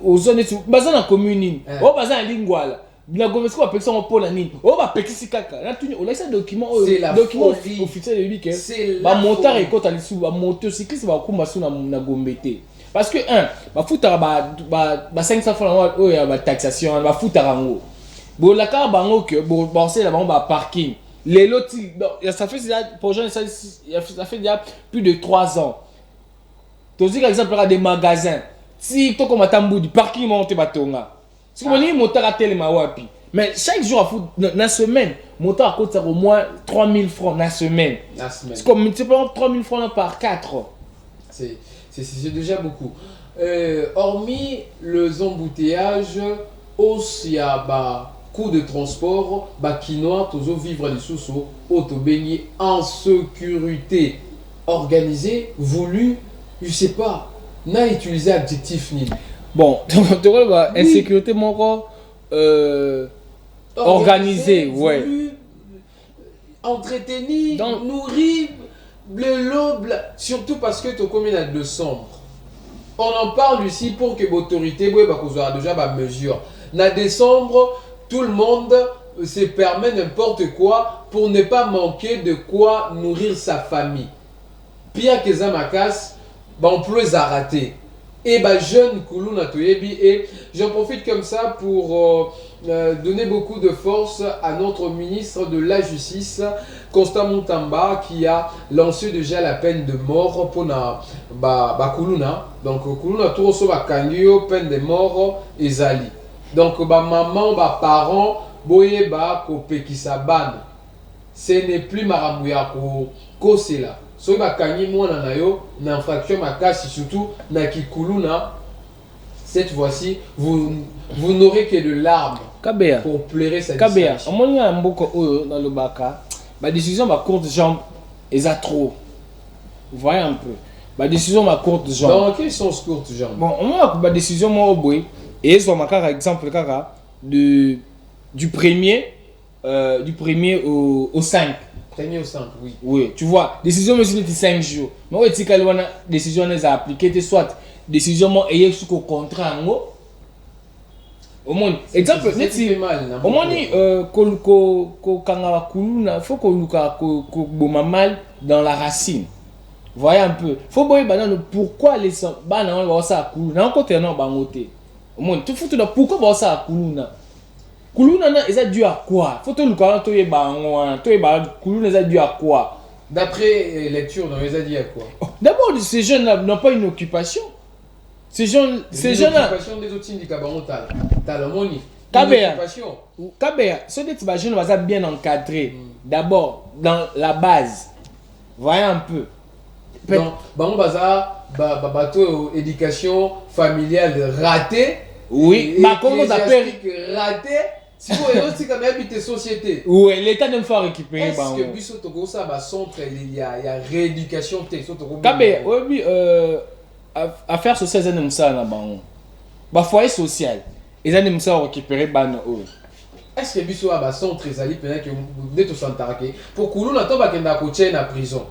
aux zones basées dans la commune, au basé en Lingwala. La Gombe, c'est quoi personne en Pôle nini? Oh, bah, Pekisi Kaka. On a ce document, document officiel de l'UIC. Ma moteur est côté à l'issue, ma motocycliste va couper na Gombe. Parce que, ma foutre, 500 francs, il y a taxation, ma foutre à Rango. Bon, la carte bango que bon c'est là-bas on parking. Les lotis, ça fait déjà pour gens ça fait déjà plus de 3 ans. Tu dis par exemple des magasins. Si tu comme tambour du parking monte batonga. Si on est moteur à tel mawapi. Mais chaque jour à foutre dans la semaine, moteur coûte au moins 3000 francs la semaine. C'est comme multipliant 3000 francs par 4. C'est déjà beaucoup. Hormis les embouteillages, aussi à coût de transport, Kinoa, toujours vivre les sous-sauts, autobaigné en sécurité, organisé, voulu, je sais pas, n'a utilisé adjectif ni. Bon, tu vois, insécurité, mon corps, organisé, ouais. Voulu, entretenu, nourri, surtout parce que tu as commis la décembre. On en parle ici pour que l'autorité, déjà ma mesure. Na décembre, tout le monde se permet n'importe quoi pour ne pas manquer de quoi nourrir sa famille. Pire que ça, Makas, on peut les arrêter. Et jeune Koulouna Toyebi, et j'en profite comme ça pour donner beaucoup de force à notre ministre de la Justice, Constant Moutamba, qui a lancé déjà la peine de mort pour Koulouna. Donc Koulouna Tourso Bakangio, peine de mort, Ezali. Donc, maman, parents, boye kopekisa bana. Ce n'est plus maramouya ko là. So kanyi mwana na yo na infraction makasi surtout na Kikuluna. Cette fois-ci, vous n'aurez que de larmes pour pleurer cette Kabea. On a mboko oyo dans le baka. Ma décision ma courte jambe est à trop. Vous voyez un peu. Ma décision ma courte jambe. Dans quel sens courte jambe? Bon, on a ma décision moi boy. Et ce par exemple du 1er au 5. 1er au 5, oui. Oui, tu vois, décision me dit 5 jours. Mais oui, si la décision est appliquée, soit décision est sous contrat. Au moins, exemple, au moins, faut qu'on mal dans la racine. Voyez un peu. Faut voir pourquoi les banana vont ça à Kuluna. Non, côté non, bangoté. Au moins, tout faut pourquoi vont ça à Kuluna. Kuluna, ils ont dû à quoi? Faut tout le temps, tout est bango, tout est bango. Kuluna, ils ont dû à quoi? D'après lecture, ils ont dit à quoi? D'abord, ces jeunes n'ont pas une occupation. Ces jeunes là. L'occupation des autres syndicats, t'as le money. Kabea, ceux des jeunes vont être bien encadrés. D'abord, dans la base. Voyez un peu. Donc, bon, bateau éducation familiale ratée. Oui, mais comment ça peut ratée? Si vous avez aussi quand même habité société. Oui, l'État ne faut récupérer. Est-ce que Bisso Togo ça va centre il y a rééducation Kabea, oui, affaires sociales, ils aiment ça là bas. Foyer social, ils aiment ça récupérer ban. Est-ce que Bisso a centre ils pendant que vous êtes au Santarake pour que nous n'attendons pas qu'on a coaché en prison.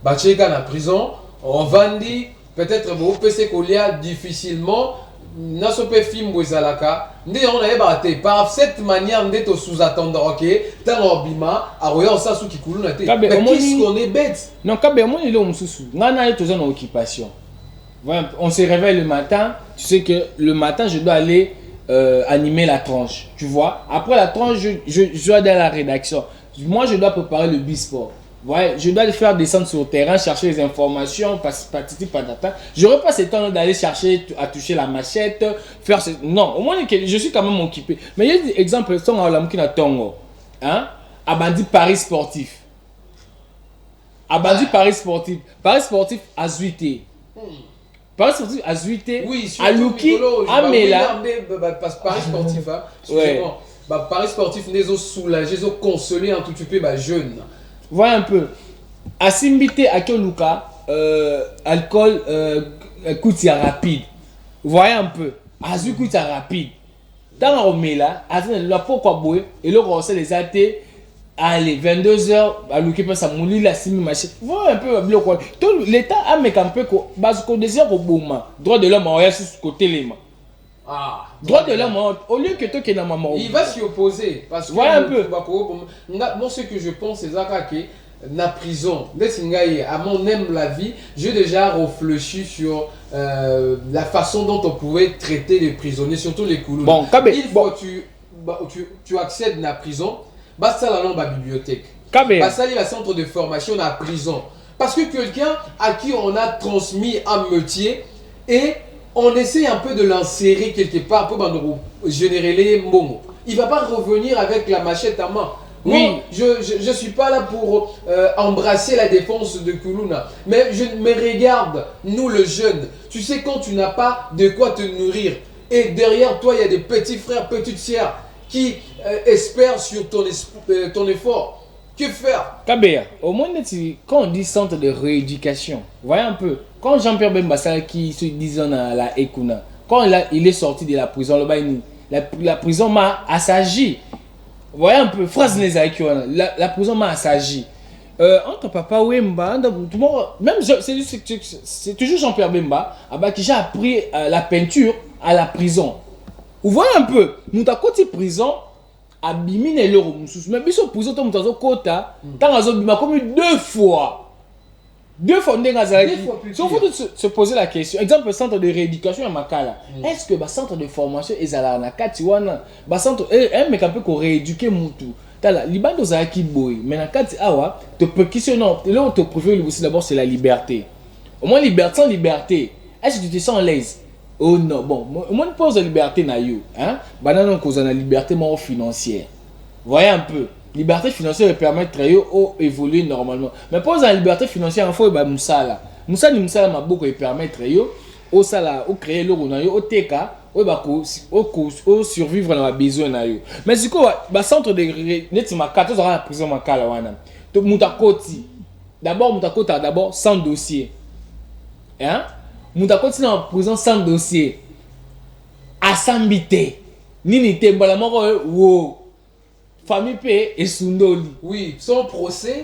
Bachega na prison, on vendit peut-être vous PC Kolia difficilement. N'a pas fait film Bouezalaka. Nous on a battu par cette manière d'être sous-attendant. Ok, tant on bima, à regarder ça sous qui coule na tête. Mais qu'est-ce qu'on est bête? Non, Kabé, moi il est au sous. Nana est toujours en occupation. On se réveille le matin. Tu sais que le matin je dois aller animer la tranche. Tu vois. Après la tranche, je dois aller à la rédaction. Moi je dois préparer le bisport. Ouais, je dois le faire descendre sur le terrain, chercher les informations, patata. Je n'aurai pas ce temps d'aller chercher à toucher la machette, faire ce... Non, au moins je suis quand même occupé. Mais il y a des exemples, sont à la Tongo, hein, à bandit Paris sportif. À bandit Paris sportif. Paris sportif à Zuité. Paris sportif à Zuité. Oui, à Luki, à Mela. Paris sportif, hein. Excusez-moi. Paris sportif, nous ont soulagé, nous ont consolé en tout cas jeunes. Voilà un peu. À Simbité, à Koluka, alcool, coûte rapide. Voyez un peu. À Zu coûte rapide. Dans la là, à pourquoi boire et le conseil les athées, allez, 22h, à l'occupation, ça mouille la simi machin. Voyez un peu. Tout l'État a mis un peu, base qu'on désire au boum. Droit de l'homme, on est sur ce côté les mains. Ah, droit de l'homme, au lieu que toi qui es dans maman. Il va s'y opposer. Parce que voilà un peu. Moi, ce que je pense, c'est que la prison, à mon aime la vie, j'ai déjà réfléchi sur la façon dont on pouvait traiter les prisonniers, surtout les coulous. Bon, il faut que tu accèdes à la prison, ça la langue à la bibliothèque. Ça la centre de formation à la prison. Parce que quelqu'un à qui on a transmis un métier et on essaie un peu de l'insérer quelque part pour générer les mots. Il ne va pas revenir avec la machette à main. Oui. Moi, je ne suis pas là pour embrasser la défense de Kuluna. Mais je me regarde, nous le jeune. Tu sais, quand tu n'as pas de quoi te nourrir, et derrière toi, il y a des petits frères, petites sœurs qui espèrent sur ton effort. Que faire? Kabea, au moins, quand on dit centre de rééducation, voyez un peu. Quand Jean-Pierre Bembassa qui se disait à la Ekuna, quand il est sorti de la prison, la prison m'a assagi. Voyez un peu, phrase la prison m'a assagi. Entre papa Wemba, même c'est toujours Jean-Pierre Bemba qui j'ai appris la peinture à la prison. Vous voyez un peu, nous avons côté prison. Abimine l'euro mais biso prison to mutazo kota tangazo bima comme deux fois so faut se poser la question exemple centre de rééducation à Makala est-ce que ba centre de formation ezala na kati wana ba centre mais quand peut rééduquer mutu tala libando za ki boy mais na kati awa te questionner là te préfère aussi d'abord c'est la liberté au moins liberté sans liberté est-ce que tu te sens à l'aise? Oh non, bon, moi je pose la liberté na yo, hein? Banana cause la liberté financière. Voyez un peu, liberté financière permet de évoluer normalement. Mais pose la liberté financière, il faut que Moussala. Moussala m'a beaucoup permettre yo, au sala, au créer le na yo, au teka, au survivre dans la besoin na yo. Mais du coup, ba centre de net ma 14 ans la prison makala wana. To mutakoti. D'abord mutakoti d'abord sans dossier. Hein? Mouta continue en prison sans dossier. Asambité. Nini te balamoko wo. Famille paix et sundoli. Oui, sans procès.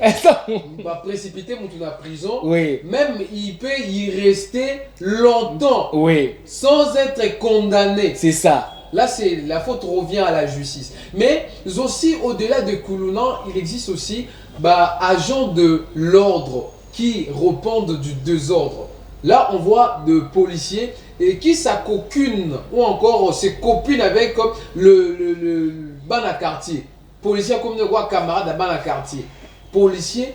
Il va précipiter dans la prison. Oui. Même il peut y rester longtemps. Oui. Sans être condamné. C'est ça. là c'est la faute revient à la justice. Mais aussi au-delà de Koulounan, il existe aussi agents de l'ordre qui répondent du désordre. Là, on voit de policiers et qui s'accocunent ou encore se copinent avec le bana quartier. Policiers comme de quoi camarade à bana quartier. Policiers,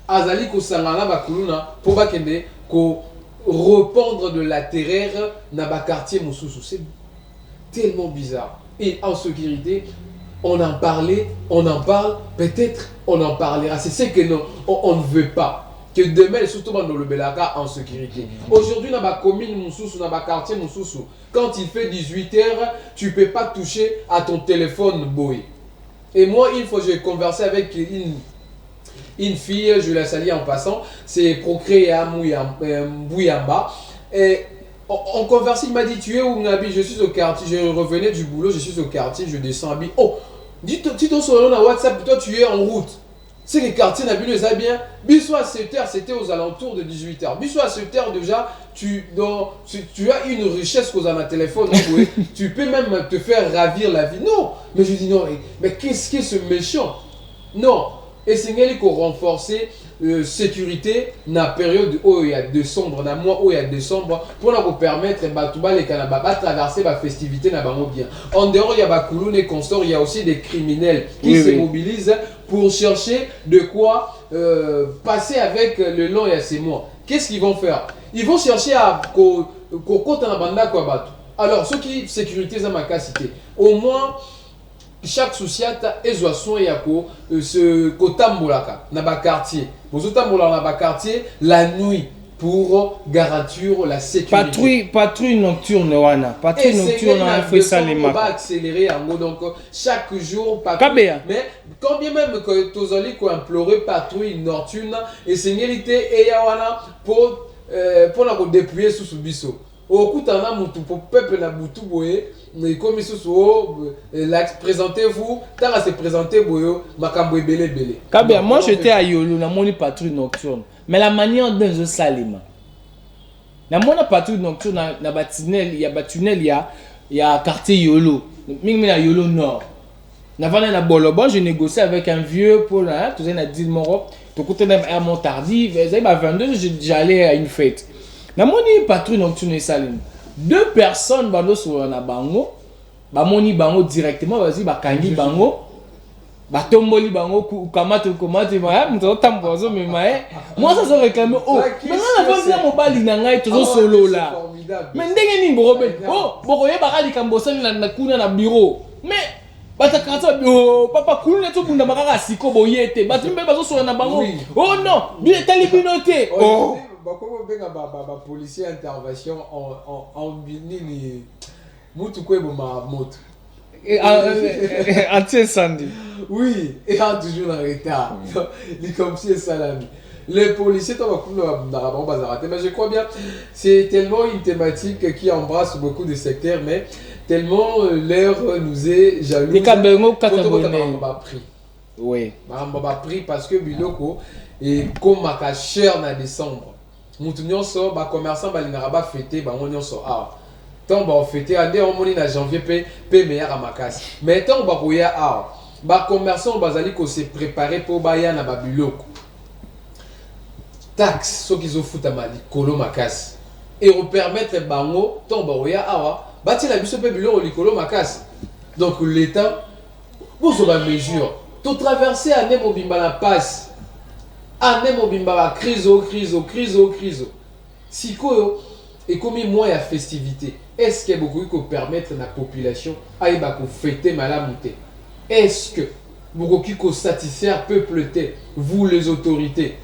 azali ko sangana bakuluna pour bakende ko répandre de la terreur dans le quartier Moussoussou. C'est tellement bizarre. Et en sécurité, on en parlait, on en parle, peut-être on en parlera. C'est ce que on ne veut pas. Que demain, surtout dans le Belaka, en sécurité. Aujourd'hui, dans la commune Moussoussou, dans le quartier Moussoussou, quand il fait 18h, tu ne peux pas toucher à ton téléphone boy. Et moi, une fois, j'ai conversé avec une fille, je la salue en passant, c'est Procré à Mouyamba. Et on conversait, il m'a dit, tu es où Nabi? Je suis au quartier, je revenais du boulot, je suis au quartier, je descends à Bi. Oh, dis-toi sur le WhatsApp, toi tu es en route. C'est les quartiers Nabi les a bien. Bissou à 7h, c'était aux alentours de 18h. Bissou à 7h déjà, tu as une richesse qu'aux un téléphone. Tu peux même te faire ravir la vie. Non, mais je dis non, mais qu'est-ce que ce méchant? Non. Et c'est qu'il faut renforcer la sécurité dans la période où il y a décembre, dans le mois où il y a décembre, pour nous permettre de traverser la festivité dans le bien. En dehors, il y a Kouloun et Consort, il y a aussi des criminels qui se mobilisent pour chercher de quoi passer avec le long et ces mois. Qu'est-ce qu'ils vont faire? Ils vont chercher à côté dans banda quoi battre. Alors, ceux qui sécurité dans ma cité, au moins chaque société est soin et ce kotambolaka dans ba quartier. Vous tambola dans ba quartier la nuit pour garantir la sécurité. Patrouille nocturne wana. Patrouille nocturne on fait ça les mains. On va accélérer en mode donc chaque jour patrouille. Mais quand bien même que tozali ko implorer patrouille nocturne et seignalité et yawana pour la déployer sous biso. Au coup t'en mutu pour peuple na butu boye mais comme présentez-vous tant à se présenter boyo makambo belé. Kabia, moi j'étais à Yolo na moni patrouille nocturne mais la manière dont je salima na mona patrouille nocturne na batinel il y a quartier Yolo mingi na Yolo nord na vana na Bolobo je négociais avec un vieux pour là tout ça na dit moro to côté à Montardi vers 22 j'allais à une fête. Na moni patrouille nocturne salim. Deux personnes bando sur na bango, ba moni bango directement vas-y ba kangi bango, ba tomboli bango kamate ba mto tambozo mais moi ça se réclame oh maintenant la femme na mobali na ngai toujours solo là. Mais ndenge ni Robert oh bokoye ba kali kambosani na kuna na bureau mais batakata oh papa kuna to bunda makaka siko boyete batumbe bazo sur na bango oh non bien talibinoté oh comment bien policier intervention en bini mutu kwebo ma moto anti-incendie. Oui, et toujours en retard. Les comme si salami. Les policiers mais je crois bien c'est tellement une thématique qui embrasse beaucoup de secteurs mais tellement l'heure nous est jaloux. Les cabernos pris. Oui. M'a pris parce que biloko et comme ma cher na décembre. Mutu nyonso ba commerçant ba linga ba fêter ba nyonso tant ba fêter ande on moni na janvier pe meilleur à makasi mais tant ba koya ba commerçant bazali ko se préparer pour ba ya na ba biloko taxe so kizo futa mali kolo makasi et on permettre bango tant ba koya ba ti la biso pe biloko likolo makasi donc l'état pour so ba mesure to traverser ane mobimba na passe ane mobimba ba crise. Sikoyo et comme moi ya festivité. Est-ce que beaucoup qui permettre à la population aille ba ko fêter malamuté? Est-ce que beaucoup qui satisfaire peuple vous les autorités?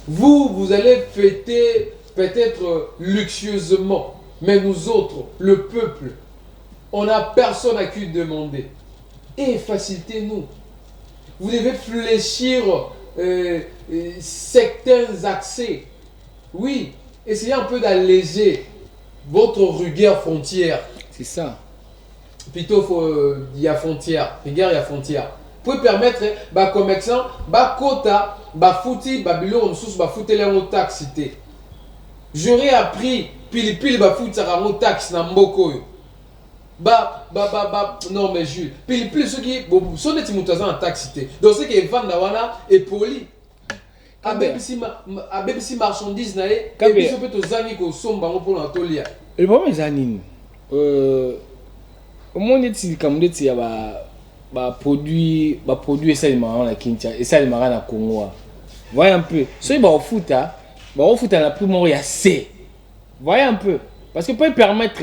Vous allez fêter peut-être luxueusement, mais nous autres, le peuple, on n'a personne à qui demander. Et facilitez-nous. Vous devez fléchir certains accès. Oui, essayez un peu d'alléger votre rigueur frontière. C'est ça. Plutôt, il y a frontière. Rigueur, il y a frontière. Pour permettre, bah, commerçant, bah, quota, bah, fouti, bah, bilo, on sous, bah, fouti, les taxes. J'aurais appris, pile, bah, fouti, ça, taxe, na mboko. non mais Jules, plus ceux qui sont des timotazans en taxité. Donc ceux qui vendent là et poli. Abeb si marchandise na et puis ce peut te zangi ko somba pour l'antolia. Le problème est zanine. Au moins il comme dit ya produit ça il marrant la Kinshasa et ça il marrant na Congo. Voyez un peu. Ceux qui au foot la plus mort ya C. Voyez un peu parce que pour permettre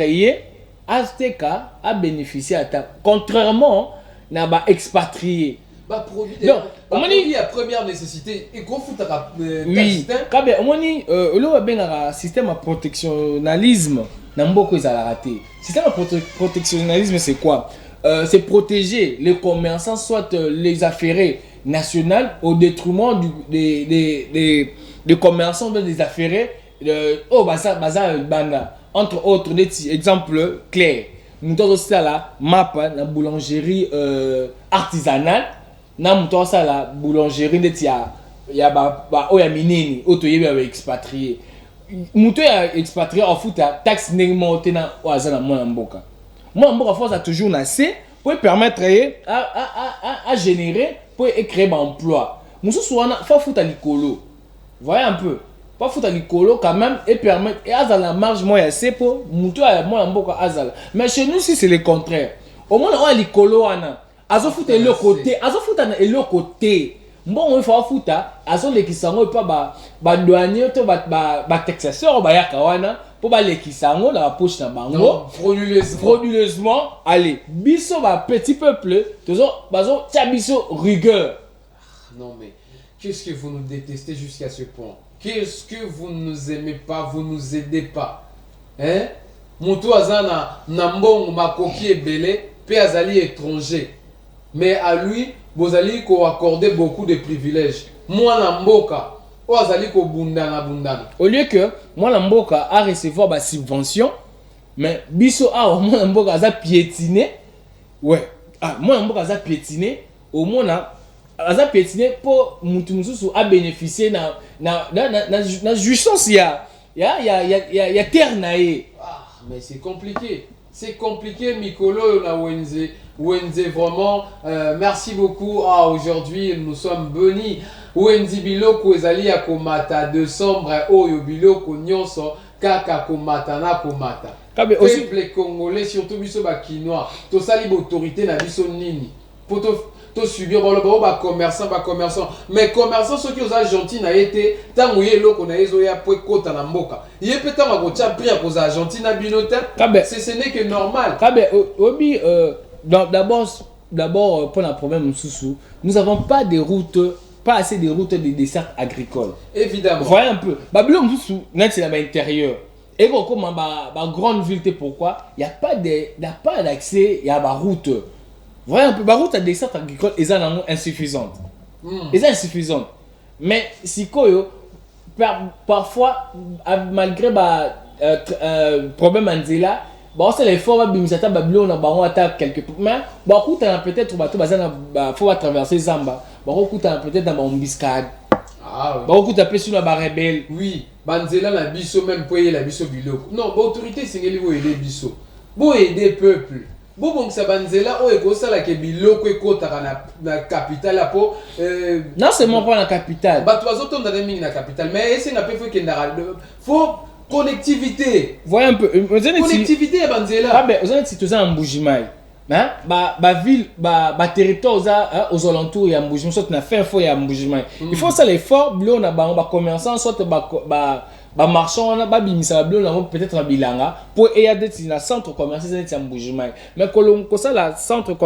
ASTK a bénéficié à ta contrairement n'a pas expatrié. Produit à première nécessité et qu'on fout à oui, kabe omoni le benga système à protectionnalisme n'a beaucoup à raté. Système à protectionnalisme c'est quoi? C'est protéger les commerçants soit les affairés nationales au détriment des commerçants des affairés banda. Entre autres, exemple clair, nous avons la map la boulangerie artisanale, nous avons la boulangerie de minini, expatrié. Nous avons expatrié en foot à taxe négative na oazana mon mboka. Mon mboka force a toujours assez pour permettre à générer pour créer un emploi. Nous sommes faut foot à l'écolo. Voyez un peu. Pas foutre à l'écolo quand même et permettre et azal la marge moi assez pour muto à moi mboka azal. Mais chez nous si c'est le contraire. Au moins on a l'écolo ana. Azo foutre le côté, azo foutre na le côté. Bon il faut foutre azo le kisango pas ba douanier to ba taxateur ba yaka wana pour ba le kisango dans la poche na bango. Frauduleusement, allez, biso ba petit peuple, toujours bazo tia biso rigueur. Non mais qu'est-ce que vous nous détestez jusqu'à ce point? Qu'est-ce que vous ne nous aimez pas, vous ne nous aidez pas? Hein? Moutou azana nambong makoki ebele, pe azali étranger. Mais à lui, vous allez accorder beaucoup de privilèges. Moi namboka, ou azali ko bundana. Au lieu que moi namboka a recevoir ba subvention, mais biso moi namboka aza piétiné. Ouais. Moi namboka aza piétiné, au moins aza piétiné pour mutu mususu a bénéficier na jouissance ya terre nae. Mais c'est compliqué. C'est compliqué Mikolo na Wenze vraiment merci beaucoup. Aujourd'hui nous sommes bénis. Wenze biloko ezali ya komata décembre oyo biloko nyonso kaka komata na komata. Peuple congolais surtout biso ba kinois to sali autorité na biso nini. To subir commerçant mais commerçant ceux qui ont gentil na été tant où loko na ezo ya po kota na mboka yé peut-être ma gocha prix à cause argentine na binote ce n'est que normal. Obi d'abord pour un problème sous nous avons pas assez de routes de dessert agricole évidemment. Voyez un peu babilo sous net c'est l'intérieur et comme ba grande ville pourquoi il y a pas d'accès il y a ba route. Voyez un peu, la route à dessert agricole est insuffisante. Insuffisante. Mais si parfois, malgré problème anzela, c'est l'effort quelque peu. Mais peut-être faut traverser Zamba. Peut-être dans embuscade. Rebelle. Oui, Banzela la biso même pour la biso biloko. Non, l'autorité c'est aider biso. Pour aider peuple. Bon ça banzela o ekosa la ke biloko ekota na capitale po non c'est mon point la capitale ba toi autres dans mingi na capitale mais c'est na peu faut connectivité. Voyez un peu connectivité banzela vous êtes situé en Mbujimai hein ba ville ba territoire aux alentours ya Mbujimai soit na fin fo ya Mbujimai il faut ça l'effort bilo na ba commerçant soit ba marchand on a ba bimisa bilo na peut-être na bilanga pour y a des centre commercial c'est Mbujimai mais ko ça la centre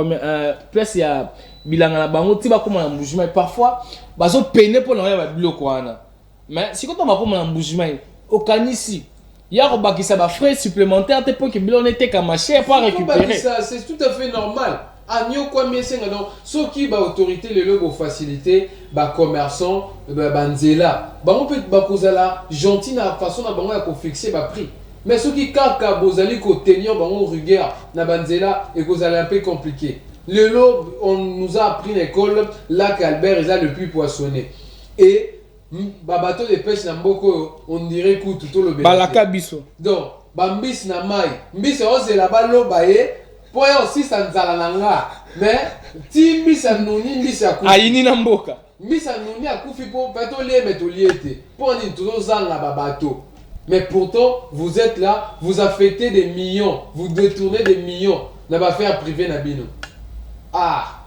place ya bilanga na bango ti ba comme na Mbujimai parfois bazo peiner pour na ba biloko wana mais si quand on va comme na Mbujimai au kanisi il y a ba frais supplémentaires pour que bilo n'était qu'à marcher pas récupérer c'est tout à fait normal. Agno quoi mais c'est donc ceux qui ba autorité les logo facilité ba commerçant banzela ba on peut ba kozala gentil na façon na bango ya ko fixer ba prix mais ceux qui kaka bozali ko tenir bango rigueur na banzela et kozala un peu compliqué le lot on nous a appris l'école lac Albert est là le plus poissonné et ba bateau de pêche na mboko on dirait tout le balaka biso donc ba mbisi na mai mbisi ose la ba lo ba ye Pour aussi ça nous a la mais ti mbisa nuni mbisa kufi. Aini na mboka. Mbisa nuni a kufi pour peto lié mais to liété. Pour ni toujours zanga babato. Mais pourtant vous êtes là, vous affectez des millions, vous détournez des millions. N'a pas faire privé na bino. Ah,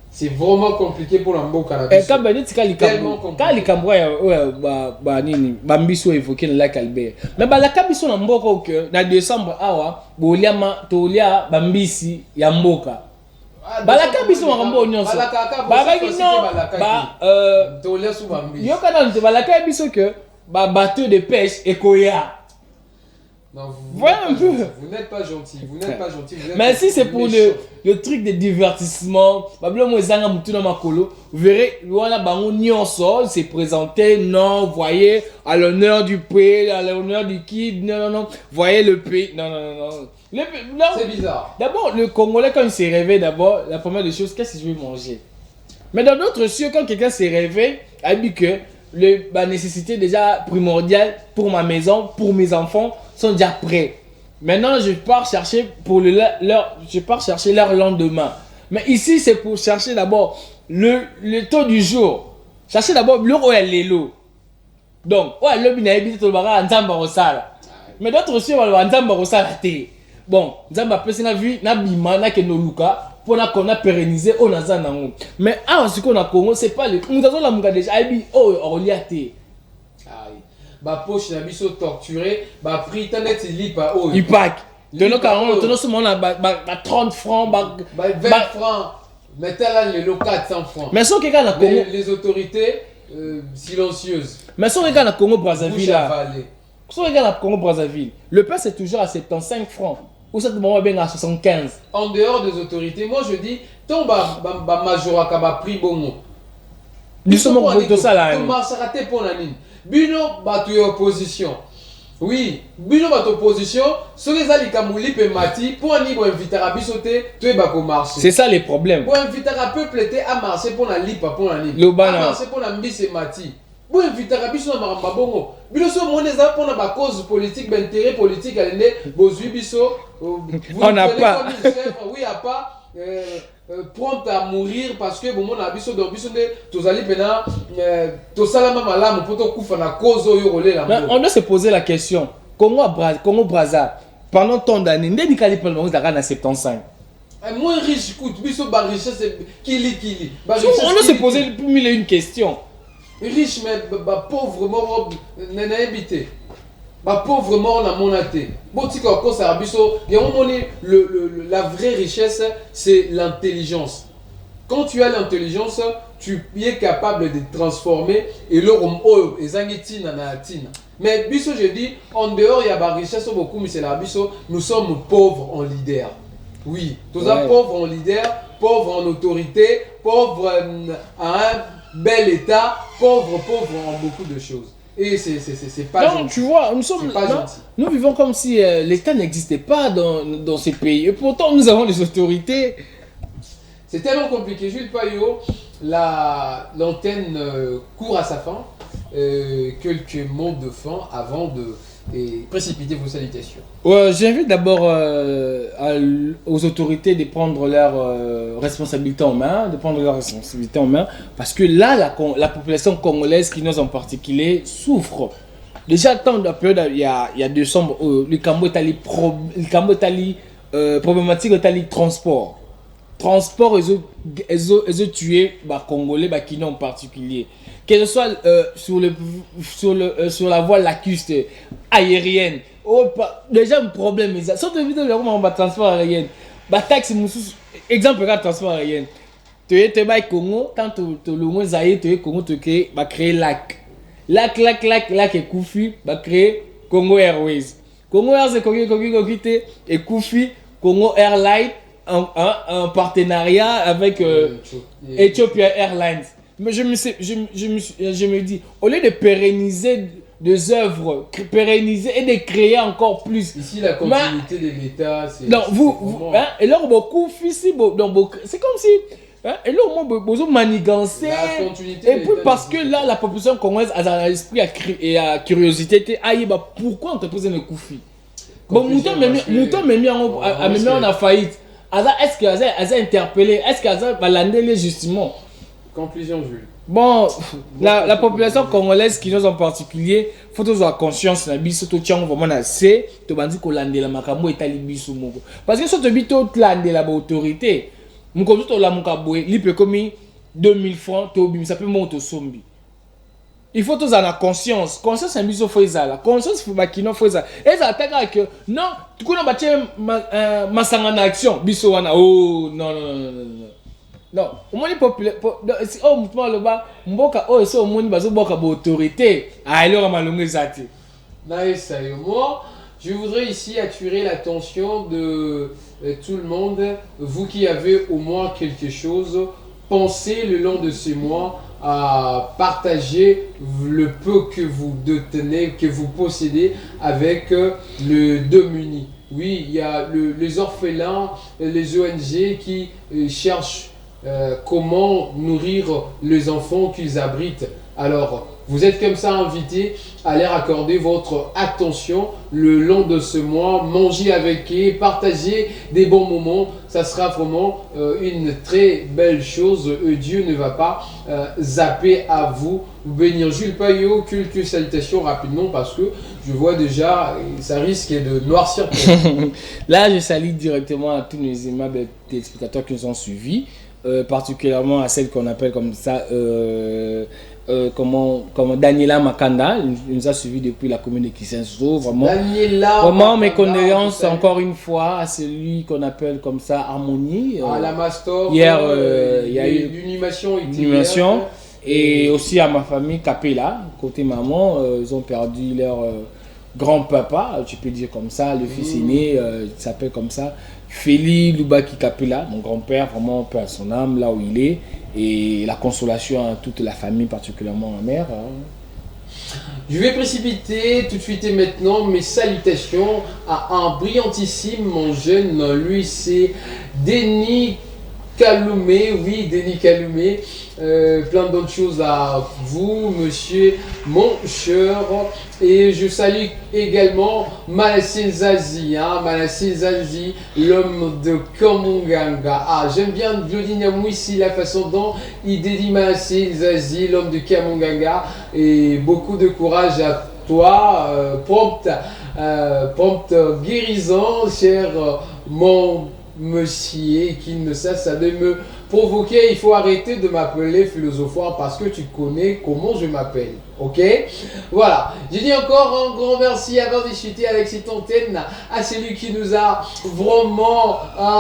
c'est vraiment compliqué pour la mboka na. Quand ben tu likambo ya ba nini ba mbiso évoqué na lac Albert. Mais ba la kabiso na mboka que na décembre awa boliama tolia ba mbisi ya mboka. Ba la kabiso makambo nyonso. Ba ba kino ba tolia sou ba mbisi. Yo kana ba la kabiso que ba bateau de pêche ekoya. Non, vous n'êtes pas gentil, vous n'êtes pas gentil. Mais si c'est pour le truc de divertissement, vous verrez, c'est présenté, non, voyez, à l'honneur du pays, à l'honneur du kid, non, voyez le pays, non. C'est bizarre. D'abord, le Congolais, quand il s'est réveillé, d'abord, la première des choses, qu'est-ce que je vais manger? Mais dans d'autres cieux, quand quelqu'un s'est réveillé, il a dit que la nécessité déjà primordiale pour ma maison, pour mes enfants, sont déjà prêts. Maintenant, je pars chercher pour leur lendemain. Mais ici, c'est pour chercher d'abord le taux du jour. Chercher d'abord l'euro et l'élo. Donc, ouais, le bina habité tout le barra en Zamba Rosala. Mais d'autres aussi, on va en Zamba Rosala. Bon, Zamba peut se vu, na bima, na kenoluka, pour qu'on a pérennisé, on a zanango. Mais ah, ce qu'on a Congo, c'est pas le. Nous avons la mouga déjà, oh, orliaté. Ba poche na biso torturé, ba prix tanet lipa oh. Il pack. De nos carons, de nos ce moment ba 30 francs, ba 20 francs. Mais là les locaux 400 francs. Mais sont quelqu'un na Congo, les autorités silencieuses. Mais sont quelqu'un na Congo Brazzaville là. Sont quelqu'un na Congo Brazzaville. Le pain c'est toujours à 75 francs. Ou ça moment bien à 75. En dehors des autorités, moi je dis ton ba majoraka ba prix bongo. Nous sommes pour ça là. Comment ça raté pour la ligne. Bino batu opposition. Oui, bino batu opposition, ce les alikamuli pe mati pour ni bo inviter à bisoter, tu es bako marcher. C'est ça les problèmes. Pour inviter à peuple était à marcher pour la lipa pour la lipa. Le bana. Marcher pour la mbise mati. Pour inviter à biso na maramba bongo. Bino so moneza pour na ba cause politique, ba intérêt politique à l'ende, bozui biso. On n'a pas. Oui, à pas. Prompt à mourir parce que bon mon abisso donc biso de tozali pena to salama malamu poto kufa na cause yo rolé là. On doit se poser la question. Congo Brazza pendant tant d'années ndeni kali pendant on a 75. Moins riche coûte biso ba richesse kili. On doit se poser mille et une questions. Riche mais ba pauvre mort nana habité. Bah pauvre mort na monaté. Bon tika ko sa biso, la vraie richesse c'est l'intelligence. Quand tu as l'intelligence, tu es capable de transformer et l'homme ezangitina na tina. Mais biso je dis en dehors il y a ba richesse beaucoup mais c'est la biso, nous sommes pauvres en leader. Oui, tous ouais. Pauvres en leader, pauvres en autorité, pauvres en un bel état, pauvres en beaucoup de choses. Et c'est pas gentil. Donc, tu vois, nous vivons comme si l'État n'existait pas dans ces pays. Et pourtant, nous avons les autorités. C'est tellement compliqué. Jules Payot, l'antenne court à sa fin. Quelques mots de fin avant de précipiter vos salutations. J'invite d'abord aux autorités de prendre leurs responsabilités en main, parce que là, la population congolaise, qui nous en particulier, souffre. Déjà, tant de période, il y a décembre, le Cambodge problématique de transport. Transport, ils ont tué les Congolais, les Kino en particulier. Que ce soit sur la voie lacustre aérienne. Déjà un problème, sauf de vidéo de transport aérien. Taxi, exemple de transport aérien. Tu es au Congo, quand tu es loin de Congo, tu vas créer lac et Koufi, va créer Congo Airways. Congo Airways et Koufi, Congo Airlines en partenariat avec Ethiopia Airlines. Mais je me dis, au lieu de pérenniser des œuvres, pérenniser et de créer encore plus. Ici, la continuité de l'État, c'est. Non, et là, beaucoup, c'est comme si. Et là, on a manigancé. Et puis, parce que là, la population congolaise a l'esprit et la curiosité, pourquoi on te pose un Koufi? Bon, Mouton m'a mis en faillite. est-ce que Aza interpellé, est-ce qu'Aza va l'andele justement? Conclusion, Jules. Bon, la population congolaise qui nous en particulier, faut tous avoir conscience na biso to tiango vraiment na c'est to bandi ko landela makambo etali biso moko. Parce que so to bito landela ba autorité, moko to la mukabwe li peut comme 2000 francs to bimisa pe monto sombi. Il faut tous avoir conscience. Conscience c'est biso faut ezala. Conscience faut bakino faut ezala. Eza ataka que non, tu connais ba tie masanga na action biso wana. Oh non. Non, au moins les populaires, oh mutuellement le bas, mboka oh c'est au moins bazo boka ba autorité. Ah il aura malongé zati. Nice, moi, je voudrais ici attirer l'attention de tout le monde, vous qui avez au moins quelque chose, pensez le long de ces mois à partager le peu que vous détenez, que vous possédez avec le démuni. Oui, il y a les orphelins, les ONG qui cherchent comment nourrir les enfants qu'ils abritent. Alors, vous êtes comme ça invités à leur accorder votre attention le long de ce mois, manger avec eux, partager des bons moments, ça sera vraiment une très belle chose. Dieu ne va pas zapper à vous. Bénir Jules Payot, quelques salutations rapidement parce que je vois déjà, ça risque de noircir. Là, je salue directement à tous nos aimables téléspectateurs qui nous ont suivis. Particulièrement à celle qu'on appelle comme ça comment Daniela Makanda, il nous a suivi depuis la commune de Kisenso. Vraiment mes condoléances encore une fois à celui qu'on appelle comme ça Harmonie. À la Mastor, hier il y a eu l'inhumation et aussi à ma famille Capella, côté maman, ils ont perdu leur grand-papa, tu peux dire comme ça, le fils aîné, il s'appelle comme ça. Feli Lubaki Kapela, mon grand-père, vraiment paix à son âme, là où il est, et la consolation à toute la famille, particulièrement ma mère. Je vais précipiter tout de suite et maintenant mes salutations à un brillantissime, mon jeune, lui c'est Denis Kaloumé, oui Denis Kaloumé, plein d'autres choses à vous, monsieur, mon cher. Et je salue également Malassine Zazi, Malassine Zazi, l'homme de Kamunganga. Ah, j'aime bien Glodine Mouissi, la façon dont il dédie Malassine Zazi, l'homme de Kamunganga. Et beaucoup de courage à toi, prompte guérison, cher mon monsieur, qui ne cesse de me provoquer. Il faut arrêter de m'appeler philosophoire parce que tu connais comment je m'appelle. Ok, voilà. Je dis encore un grand merci avant de chuter avec cette antenne à celui qui nous a vraiment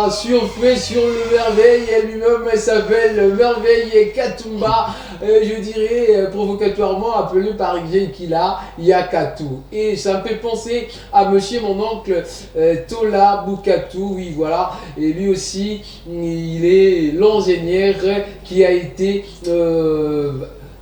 surfait sur le merveille. Lui-même s'appelle Merveille Katumba. Je dirais provocatoirement appelé par Kila Yakatou. Et ça me fait penser à monsieur mon oncle Tola Bukatou. Oui, voilà. Et lui aussi, il est l'ingénieur qui a été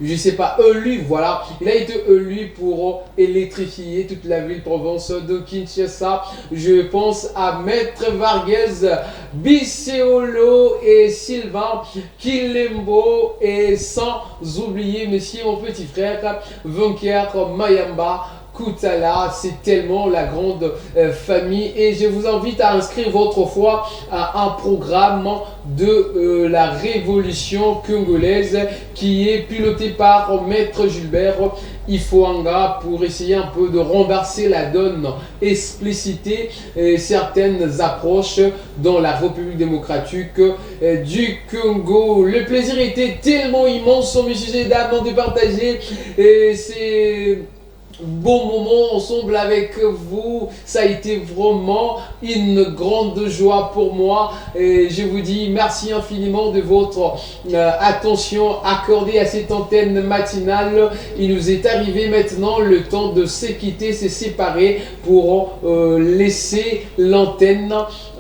je sais pas, élu, voilà. Il a été élu pour électrifier toute la ville province de Kinshasa. Je pense à Maître Vargas, Bisseolo et Sylvain Kilembo, et sans oublier monsieur mon petit frère Vanker Mayamba Koutala. C'est tellement la grande famille, et je vous invite à inscrire votre foi à un programme de la révolution congolaise qui est piloté par Maître Gilbert Ifoanga pour essayer un peu de renverser la donne, expliciter certaines approches dans la République démocratique du Congo. Le plaisir était tellement immense, messieurs et dames, de partager ces bon moment ensemble avec vous. Ça a été vraiment une grande joie pour moi, et je vous dis merci infiniment de votre attention accordée à cette antenne matinale. Il nous est arrivé maintenant le temps de se quitter, se séparer pour laisser l'antenne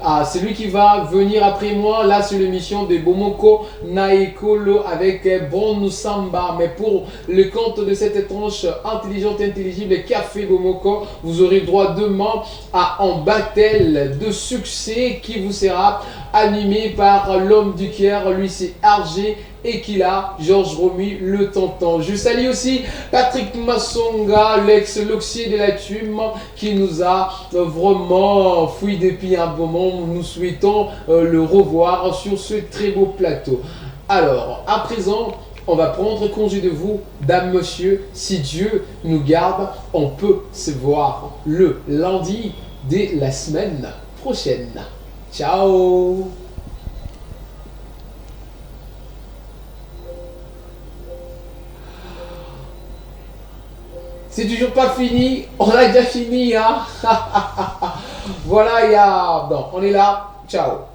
à celui qui va venir après moi. Là, c'est l'émission de Bomoko Naekolo avec Bon Samba. Mais pour le compte de cette tranche intelligente et intelligible Café Bomoko, vous aurez droit demain à un battle de succès qui vous sera animé par l'homme du cœur. Lui, c'est RG Ekila, Georges Romy, le Tonton. Je salue aussi Patrick Massonga, l'ex-loxier de la Tume, qui nous a vraiment fouillé depuis un moment. Nous souhaitons le revoir sur ce très beau plateau. Alors, à présent, on va prendre congé de vous, dame, monsieur. Si Dieu nous garde, on peut se voir le lundi de la semaine prochaine. Ciao! C'est toujours pas fini, on a déjà fini, hein. Voilà, on est là. Ciao.